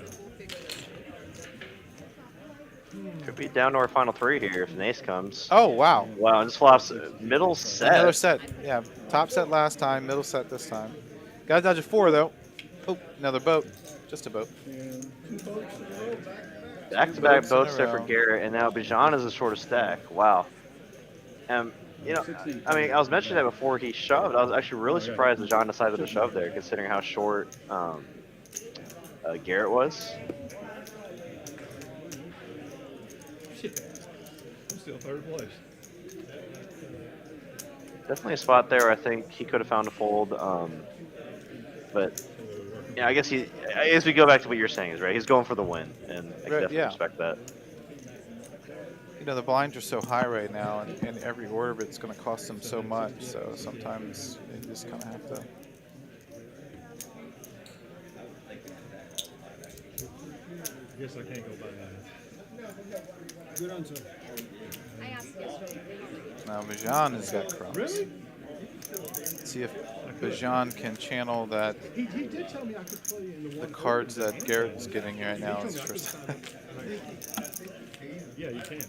Could be down to our final three here if an ace comes. Oh, wow. Wow, and this flops middle set. Another set. Yeah, top set last time, middle set this time. Got to dodge a four, though. Oh, another boat. Just a boat. Back-to-back boats there for Garrett, and now Bijan is a shorter stack. Wow. You know, I mean, I was mentioning that before he shoved. I was actually really surprised that John decided to shove there, considering how short Garrett was. Shit. I'm still third place. Definitely a spot there. I think he could have found a fold. But yeah, I guess we go back to what you're saying is right. He's going for the win, and I can Right, definitely yeah. respect that. You know, the blinds are so high right now, and every orbit's going to cost them so much. So sometimes you just kind of have to. I guess I can't go by that. Good answer. I asked yesterday. Now Bajan has got crumbs. Really? Let's see if Bajan can channel that. He did tell me I could play in the The one. cards that Garrett's getting right now is first. Yeah, you can. I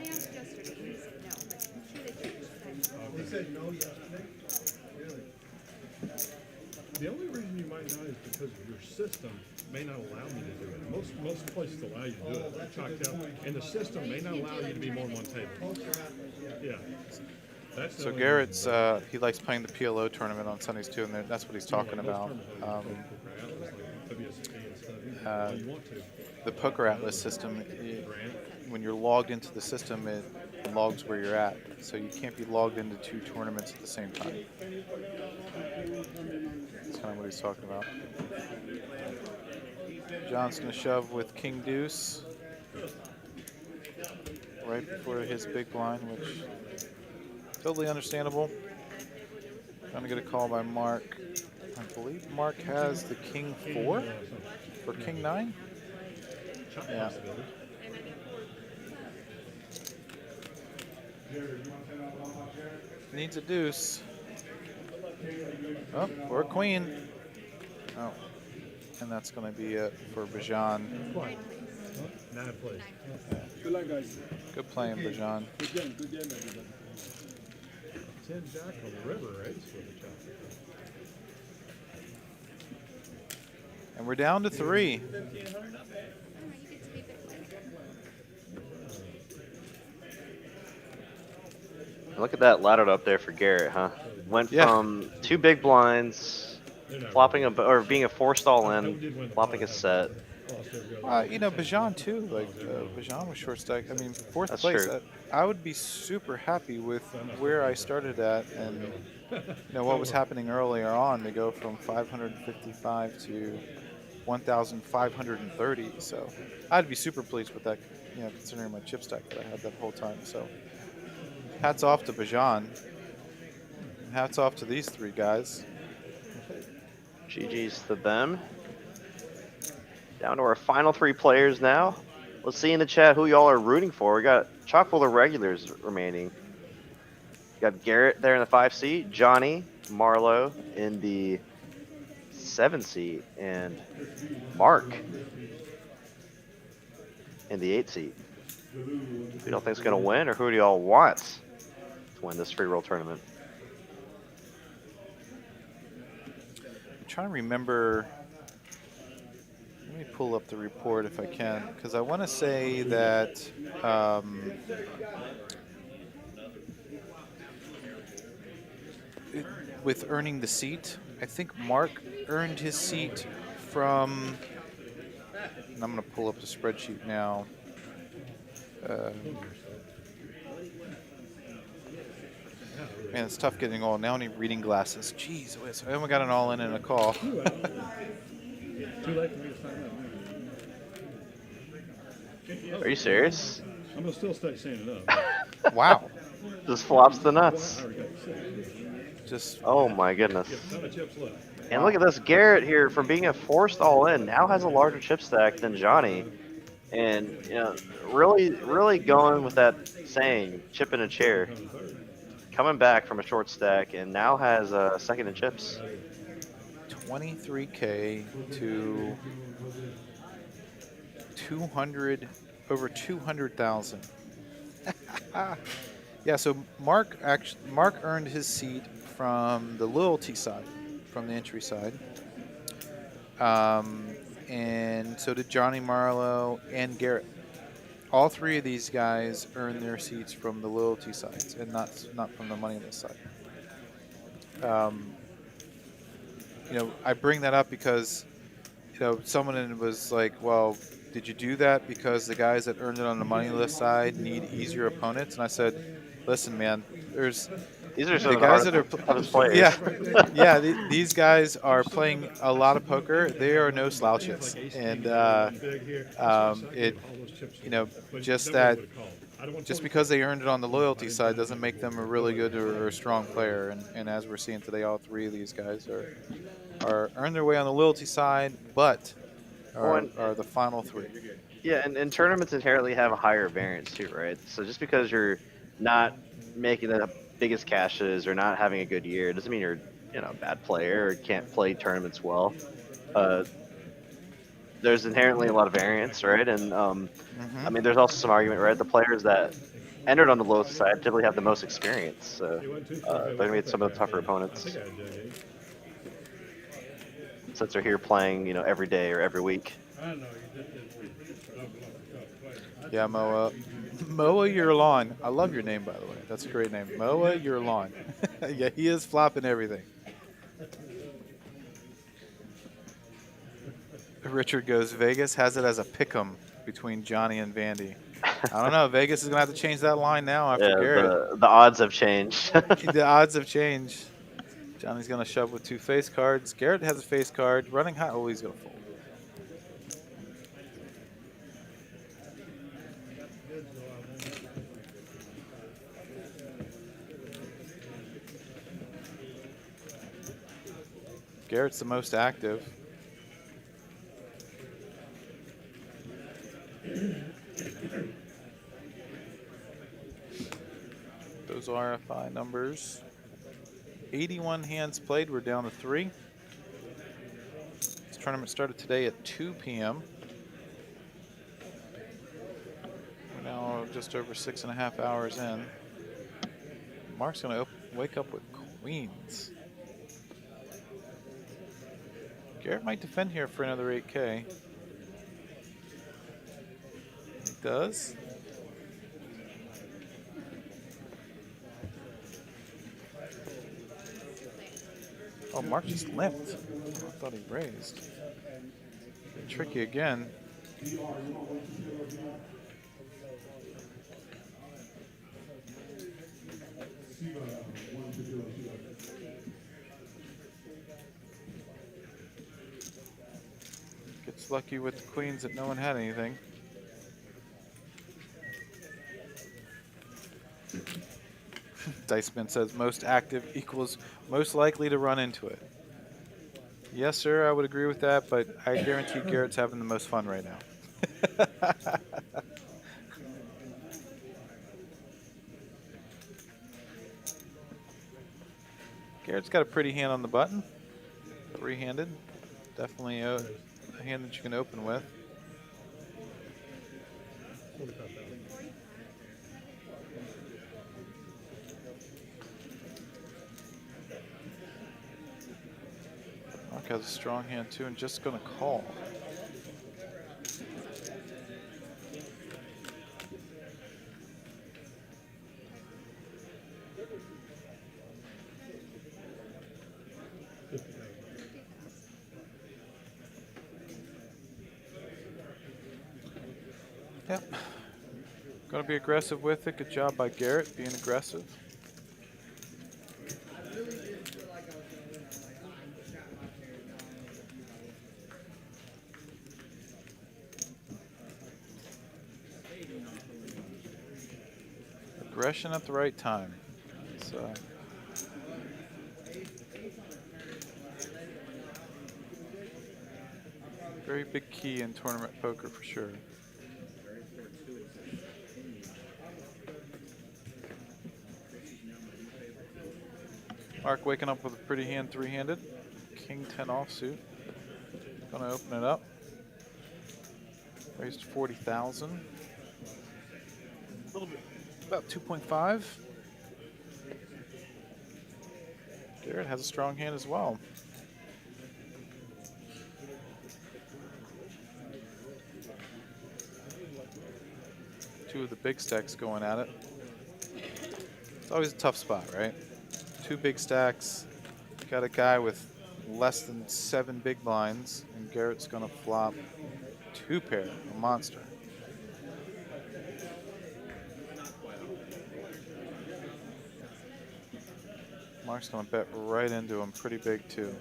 asked yesterday. He said no, but I'm sure they changed that. They said no yesterday. Really? The only reason you might not is because your system may not allow me to do it. Most places allow you to do it. It's chalked out, and the system may not allow you to be more than one table. Yeah. That's the So only Garrett's he likes playing the PLO tournament on Sundays too, and that's what he's talking about. you want to. The Poker Atlas system, when you're logged into the system, it logs where you're at. So you can't be logged into 2 tournaments at the same time. That's kind of what he's talking about. John's going to shove with King Deuce right before his big blind, which totally understandable. Trying to get a call by Mark. I believe Mark has the King 4 for King 9. Yeah. Needs a deuce. Oh, or a queen. Oh. And that's going to be it for Bajan. Nine plays. Good luck, guys. Good playing, Bajan. Good game, everybody. 10 jack on the river, right? For the chop. And we're down to 3. Look at that laddered up there for Garrett, huh? Went Yeah. from 2 big blinds, flopping or being a 4-stall in, flopping a set. You know, Bajan too. Like Bajan was short stack. I mean, 4th That's place. true. I would be super happy with where I started at, and you know what was happening earlier on to go from 555 to 1,530. So I'd be super pleased with that. You know, considering my chip stack that I had that whole time. So hats off to Bajan. Hats off to these 3 guys. GG's to them. Down to our final 3 players now. Let's see in the chat who y'all are rooting for. We got chock full of regulars remaining. Got Garrett there in the 5 seat, Johnny, Marlo in the 7 seat, and Mark in the 8 seat. Who do y'all think's gonna win, or who do y'all want to win this free roll tournament? I'm trying to remember. Let me pull up the report if I can, because I want to say that with earning the seat, I think Mark earned his seat from, and I'm going to pull up the spreadsheet now. Man, it's tough getting all. Now I need reading glasses. Jeez, I only got an all in and a call. Too late for me to sign up. Are you serious? I'm gonna still stay saying it up. Wow. Just flops the nuts. I already got 6. Just Oh my goodness. Ton of chips left. And look at this, Garrett here, from being a forced all-in, now has a larger chip stack than Johnny. And, you know, really going with that saying, chip in a chair. Coming back from a short stack, and now has a second in chips. 23K to 200, over 200,000. Yeah, so Mark earned his seat from the loyalty side, from the entry side. And so did Johnny, Marlowe, and Garrett. all three of these guys earn their seats from the loyalty sides and not from the money list side. You know, I bring that up because, you know, someone was like, well, did you do that because the guys that earned it on the money list side need easier opponents? And I said, listen, man, These are some the of the guys that hardest players. yeah, these guys are playing a lot of poker. They are no slouches, and you know, just because they earned it on the loyalty side doesn't make them a really good or a strong player. And as we're seeing today, all three of these guys are earn their way on the loyalty side, but are the final three. Yeah, and tournaments inherently have a higher variance too, right? So just because you're not making the biggest cashes or not having a good year doesn't mean you're a bad player or can't play tournaments well. Uh, there's inherently a lot of variance, right? And I mean, there's also some argument, right? The players that entered on the lowest side typically have the most experience, so they're gonna be some of the tougher opponents since they're here playing, every day or every week. Yeah, Moa. Moa your lawn. I love your name, by the way. That's a great name. Moa your lawn. Yeah, he is flopping everything. Richard goes, Vegas has it as a pick'em between Johnny and Vandy. I don't know. Vegas is going to have to change that line now after Garrett. The odds have changed. The odds have changed. Johnny's going to shove with 2 face cards. Garrett has a face card. Running high. Oh, he's going to fold. Garrett's the most active. Those RFI numbers. 81 hands played. We're down to 3. This tournament started today at 2 p.m. We're now just over 6.5 hours in. Mark's going to wake up with queens. Garrett might defend here for another 8K. He does. Oh, Mark just limped. I thought he raised. Tricky again. Gets lucky with the queens that no one had anything. Diceman says most active equals most likely to run into it. Yes, sir, I would agree with that, but I guarantee Garrett's having the most fun right now. Garrett's got a pretty hand on the button. 3-handed. Definitely a hand that you can open with. Mark has a strong hand too and just going to call. Yep. Going to be aggressive with it. Good job by Garrett being aggressive. Aggression at the right time. So very big key in tournament poker for sure. Mark waking up with a pretty hand, 3-handed. King 10 offsuit. Gonna open it up. Raised 40,000. A little bit, about 2.5. Garrett has a strong hand as well. Two of the big stacks going at it. It's always a tough spot, right? Two big stacks. Got a guy with less than 7 big blinds, and Garrett's gonna flop 2 pair, a monster. Mark's gonna bet right into him, pretty big too.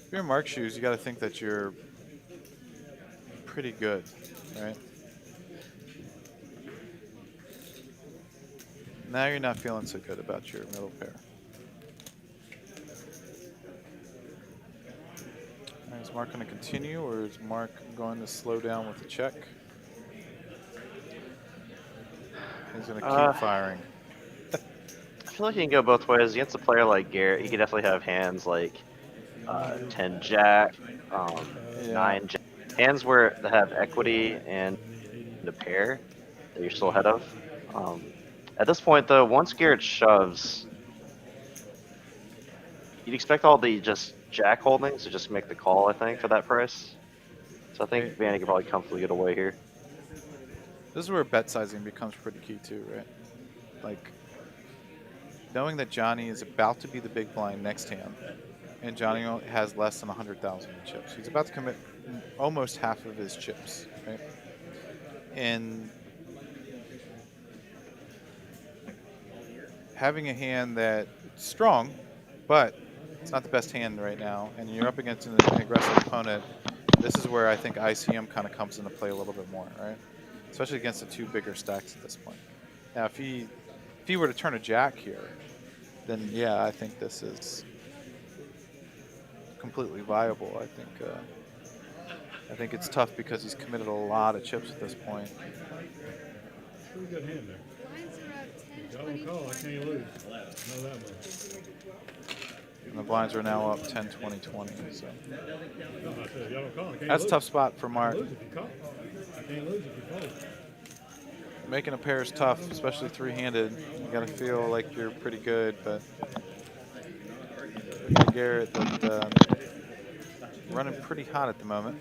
If you're in Mark's shoes, you got to think that you're pretty good, right? Now you're not feeling so good about your middle pair. Is Mark going to continue, or is Mark going to slow down with the check? He's going to keep firing. I feel like you can go both ways. Against a player like Garrett, he could definitely have hands like 10 jack, 9 jack. Hands where they have equity and a pair that you're still ahead of. At this point, though, once Garrett shoves, you'd expect all the just jack holdings to just make the call, I think, for that price. So I think Vanny could probably comfortably get away here. This is where bet sizing becomes pretty key too, right? Like, knowing that Johnny is about to be the big blind next hand, and Johnny has less than 100,000 in chips. He's about to commit almost half of his chips, right? And having a hand that's strong, but it's not the best hand right now, and you're up against an aggressive opponent, this is where I think ICM kind of comes into play a little bit more, right? Especially against the 2 bigger stacks at this point. Now, if he were to turn a jack here, then yeah, I think this is completely viable. I think it's tough because he's committed a lot of chips at this point. Pretty good hand there. Blinds are up 10, Y'all 20, don't call, I 20. can't lose. Know that much. And the blinds are now up 10, 20, 20. So No, I said, y'all don't call, I can't that's a lose. tough spot for I Mark. can't lose if you call. I can't lose if you call. Making a pair is tough, especially 3-handed. You got to feel like you're pretty good, but Garrett running pretty hot at the moment.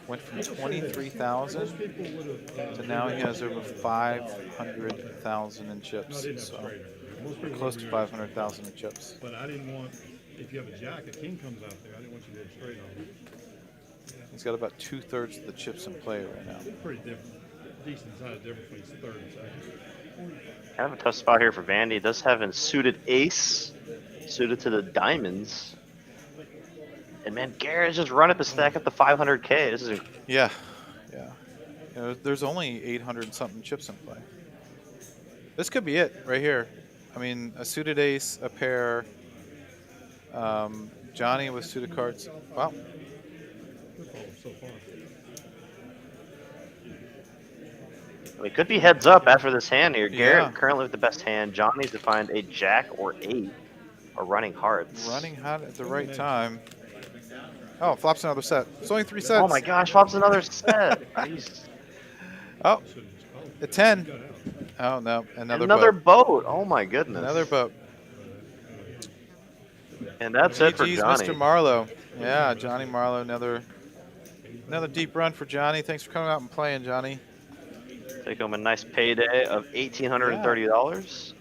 Went from 23,000 to now he has over 500,000 in chips. So close to 500,000 in chips. But I didn't want, if you have a jack, a king comes out there, I didn't want you to go straight on it. He's got about 2/3 of the chips in play right now. Pretty different, decent size difference between third and second. Kind of a tough spot here for Vandy. He does have a suited ace, suited to the diamonds. And man, Garrett's just run up his stack up to 500K. This is Yeah. You know, there's only 800 something chips in play. This could be it right here. I mean, a suited ace, a pair. Johnny with suited cards. Wow. Good call so far. it could be heads up after this hand here. Yeah. Garrett currently with the best hand. John needs to find a jack or 8 or running hearts. Running hot at the right time. Oh, flops another set. It's only 3 sets. Oh my gosh, flops another set. Jeez. Oh, a 10. Oh no, another boat. Oh my goodness. Another boat. And that's it for GG's Johnny. Mr. Marlowe. Yeah, Johnny Marlowe. Another deep run for Johnny. Thanks for coming out and playing, Johnny. Take home a nice payday of $1,830.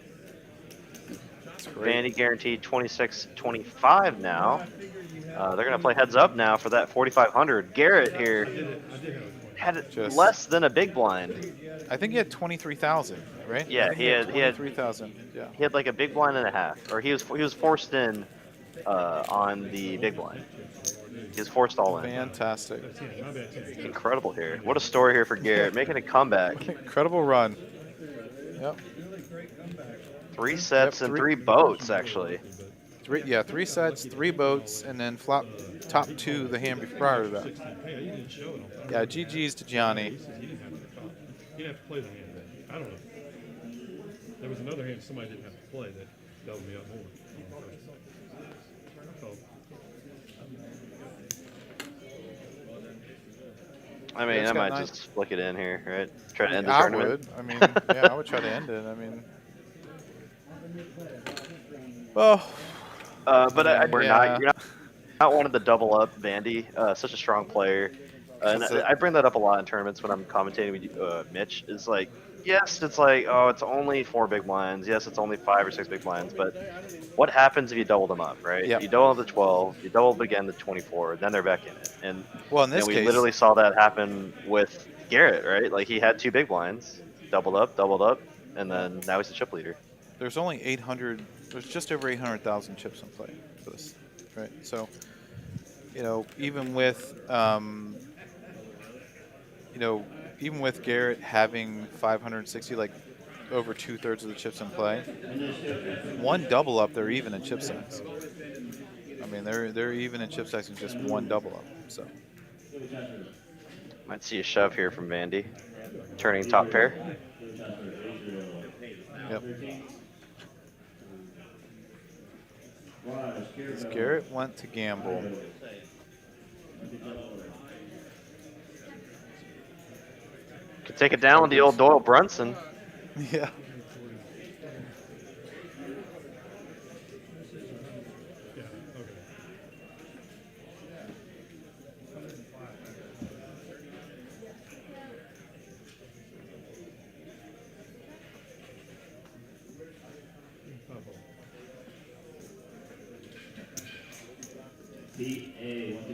That's great. Vandy guaranteed 26.25 now. They're going to play heads up now for that 4,500. Garrett here had Just- less than a big blind. I think he had 23,000, right? Yeah, I think he had 23,000. Yeah. He had like a big blind and a half, or he was forced in on the big blind. He was forced all in. Fantastic. Incredible here. What a story here for Garrett, making a comeback. Incredible run. Yep. 3 sets Yep, and three- 3 boats actually. 3 sets, 3 boats, and then flop top 2 the hand prior to that. Yeah, GG's to Johnny. He didn't have to play the hand then. I don't know. There was another hand somebody didn't have to play that doubled me up more. I mean, Garrett's I got might 9. just flick it in here, right? Try to end the I tournament. would. I mean, yeah, I would try to end it. I mean, Oh, But we're yeah. not one of the double up Vandy. Such a strong player. And 'Cause I bring that up a lot in tournaments when I'm commentating with Mitch. Is like, yes, it's like, oh, it's only 4 big blinds. Yes, it's only 5 or 6 big blinds. But what happens if you double them up, right? Yep. You double up the 12, you double up again the 24, then they're back in it. And Well, in this we case, literally saw that happen with Garrett, right? Like he had 2 big blinds, doubled up, and then now he's the chip leader. there's only 800. There's just over 800,000 chips in play for this, right? So, even with even with Garrett having 560, like over 2/3 of the chips in play, one double up, they're even in chip stacks. I mean, they're even in chip stacks in just one double up. So Might see a shove here from Vandy, turning top pair. yep. Garrett went to gamble. Could take it down with the old Doyle Brunson. Yeah.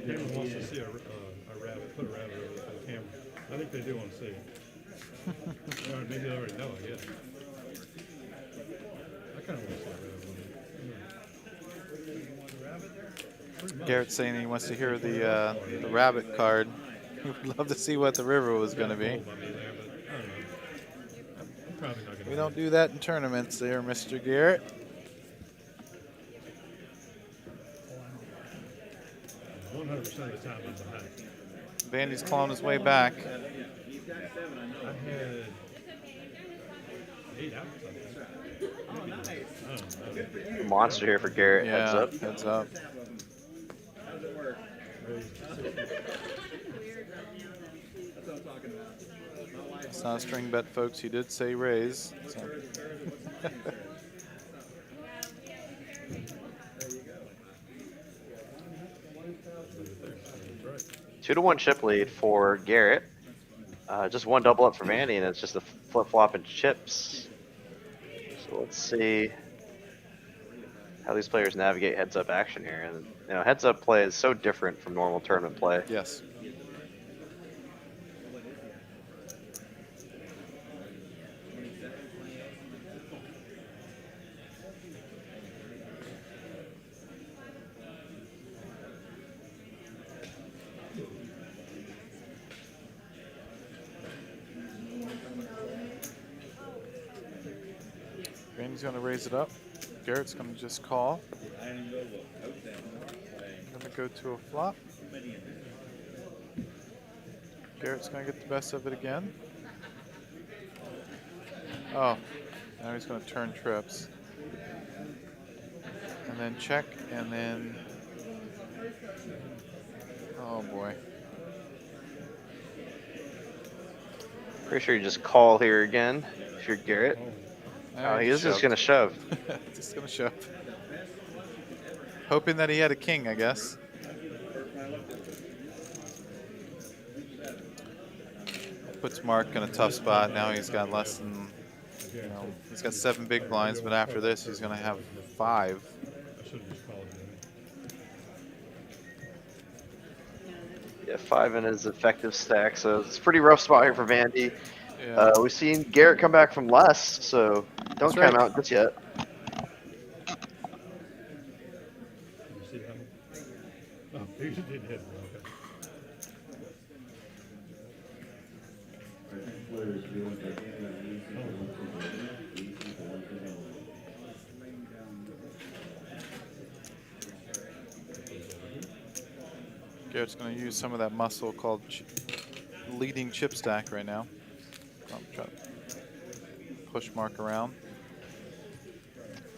Kevin wants to see a rabbit, put a rabbit over for the camera. I think they do want to see it. Or maybe they already know, I guess. I kind of want to see a rabbit. Garrett's saying he wants to hear the rabbit card. He would love to see what the river was going to be. We don't do that in tournaments there, Mr. Garrett. Of the time I'm behind. Vandy's clawing his way back. I had 8 outs, I think. Monster here for Garrett. Yeah, Heads up. heads up. It's not a string bet, folks. He did say raise. So. 2-1 chip lead for Garrett. Just one double up for Vandy, and it's just a flip-flop in chips. So let's see how these players navigate heads-up action here. And heads-up play is so different from normal tournament play. Yes. Vandy's going to raise it up. Garrett's going to just call. Going to go to a flop. Garrett's going to get the best of it again. Oh, now he's going to turn trips. And then check, and then... Oh, boy. Pretty sure you just call here again if you're Garrett. Oh, he is just going to shove. Just going to shove. Hoping that he had a king, I guess. Puts Mark in a tough spot. Now he's got less than, he's got 7 big blinds, but after this he's going to have 5. Yeah, 5 in his effective stack, so it's a pretty rough spot here for Vandy. Yeah. We've seen Garrett come back from less, so don't count out just yet. Oh, he did hit. Garrett's going to use some of that muscle called leading chip stack right now. Try to push Mark around.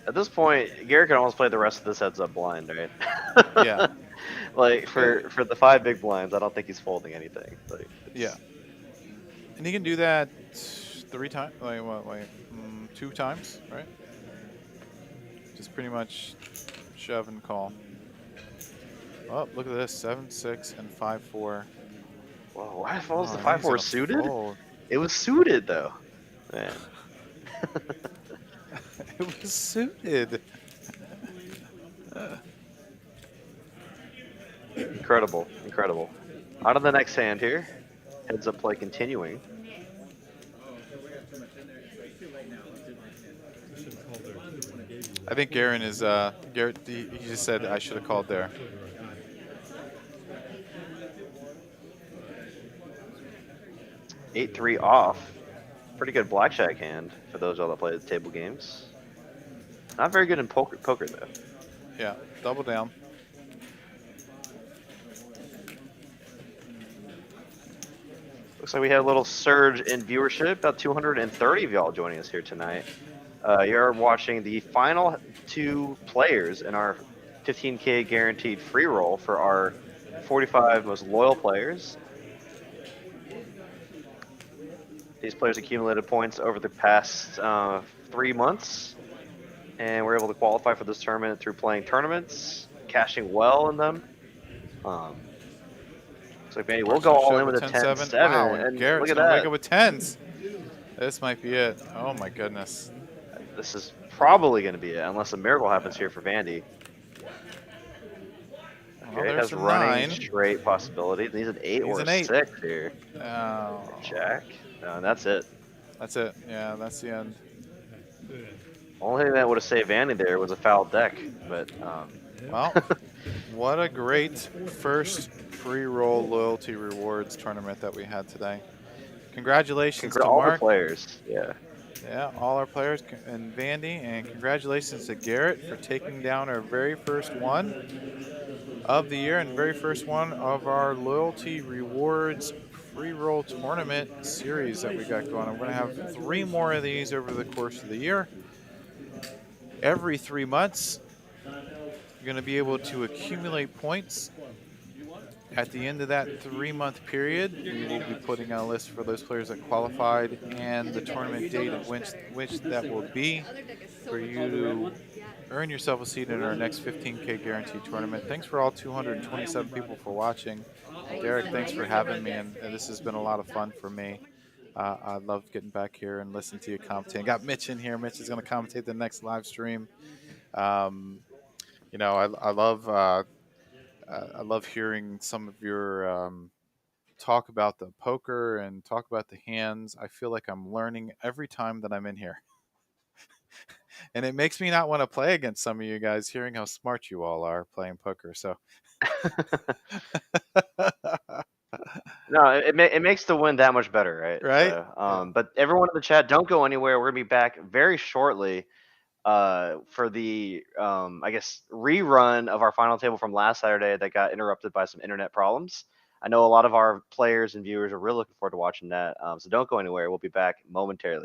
At this point, Garrett can almost play the rest of this heads-up blind, right? Yeah. Like, for the 5 big blinds, I don't think he's folding anything. Like, yeah. And he can do that 3 times, 2 times, right? Just pretty much shove and call. Oh, look at this. 7-6 and 5-4. Whoa, why folds the Oh, and he's 5-4 gonna suited? fold. It was suited though. Man. It was suited. Incredible. Incredible. On to the next hand here. Heads up play continuing. I think Garen is Garrett. He just said I should have called there. 8-3 off. Pretty good blackjack hand for those all that play the table games. Not very good in poker though. Yeah, double down. Looks like we had a little surge in viewership. About 230 of y'all joining us here tonight. You're watching the final 2 players in our 15K guaranteed free roll for our 45 most loyal players. These players accumulated points over the past 3 months, and were able to qualify for this tournament through playing tournaments, cashing well in them. So maybe we'll go all in with a 10-7. Wow, and Garrett's look at gonna that. wake up with 10s. This might be it. Oh my goodness. This is probably going to be it, unless a miracle happens here for Vandy. Well, Okay, there's has a running 9. straight possibility. He's an 8 He's or an a 8. 6 here. Oh, Jack. No, and that's it. that's it. Yeah, that's the end. Only thing that would have saved Vandy there was a foul deck, but Well, what a great first free roll loyalty rewards tournament that we had today. Congratulations to all the Mark. players. Yeah. Yeah, all our players and Vandy, and congratulations to Garrett for taking down our very first one of the year and very first one of our loyalty rewards free roll tournament series that we got going. I'm going to have 3 more of these over the course of the year. Every 3 months, you're going to be able to accumulate points. At the end of that 3-month period, we will be putting out a list for those players that qualified and the tournament date at which that will be for you to earn yourself a seat in our next 15K guaranteed tournament. Thanks for all 227 people for watching. Derek, thanks for having me, and this has been a lot of fun for me. I love getting back here and listening to you commentate. Got Mitch in here. Mitch is going to commentate the next live stream. You know, I love hearing some of your talk about the poker and talk about the hands. I feel like I'm learning every time that I'm in here. And it makes me not want to play against some of you guys, hearing how smart you all are playing poker. So, No, it makes the win that much better, right? Right? So, but everyone in the chat, don't go anywhere. We're gonna be back very shortly for the I guess rerun of our final table from last Saturday that got interrupted by some internet problems. I know a lot of our players and viewers are really looking forward to watching that. So don't go anywhere. We'll be back momentarily.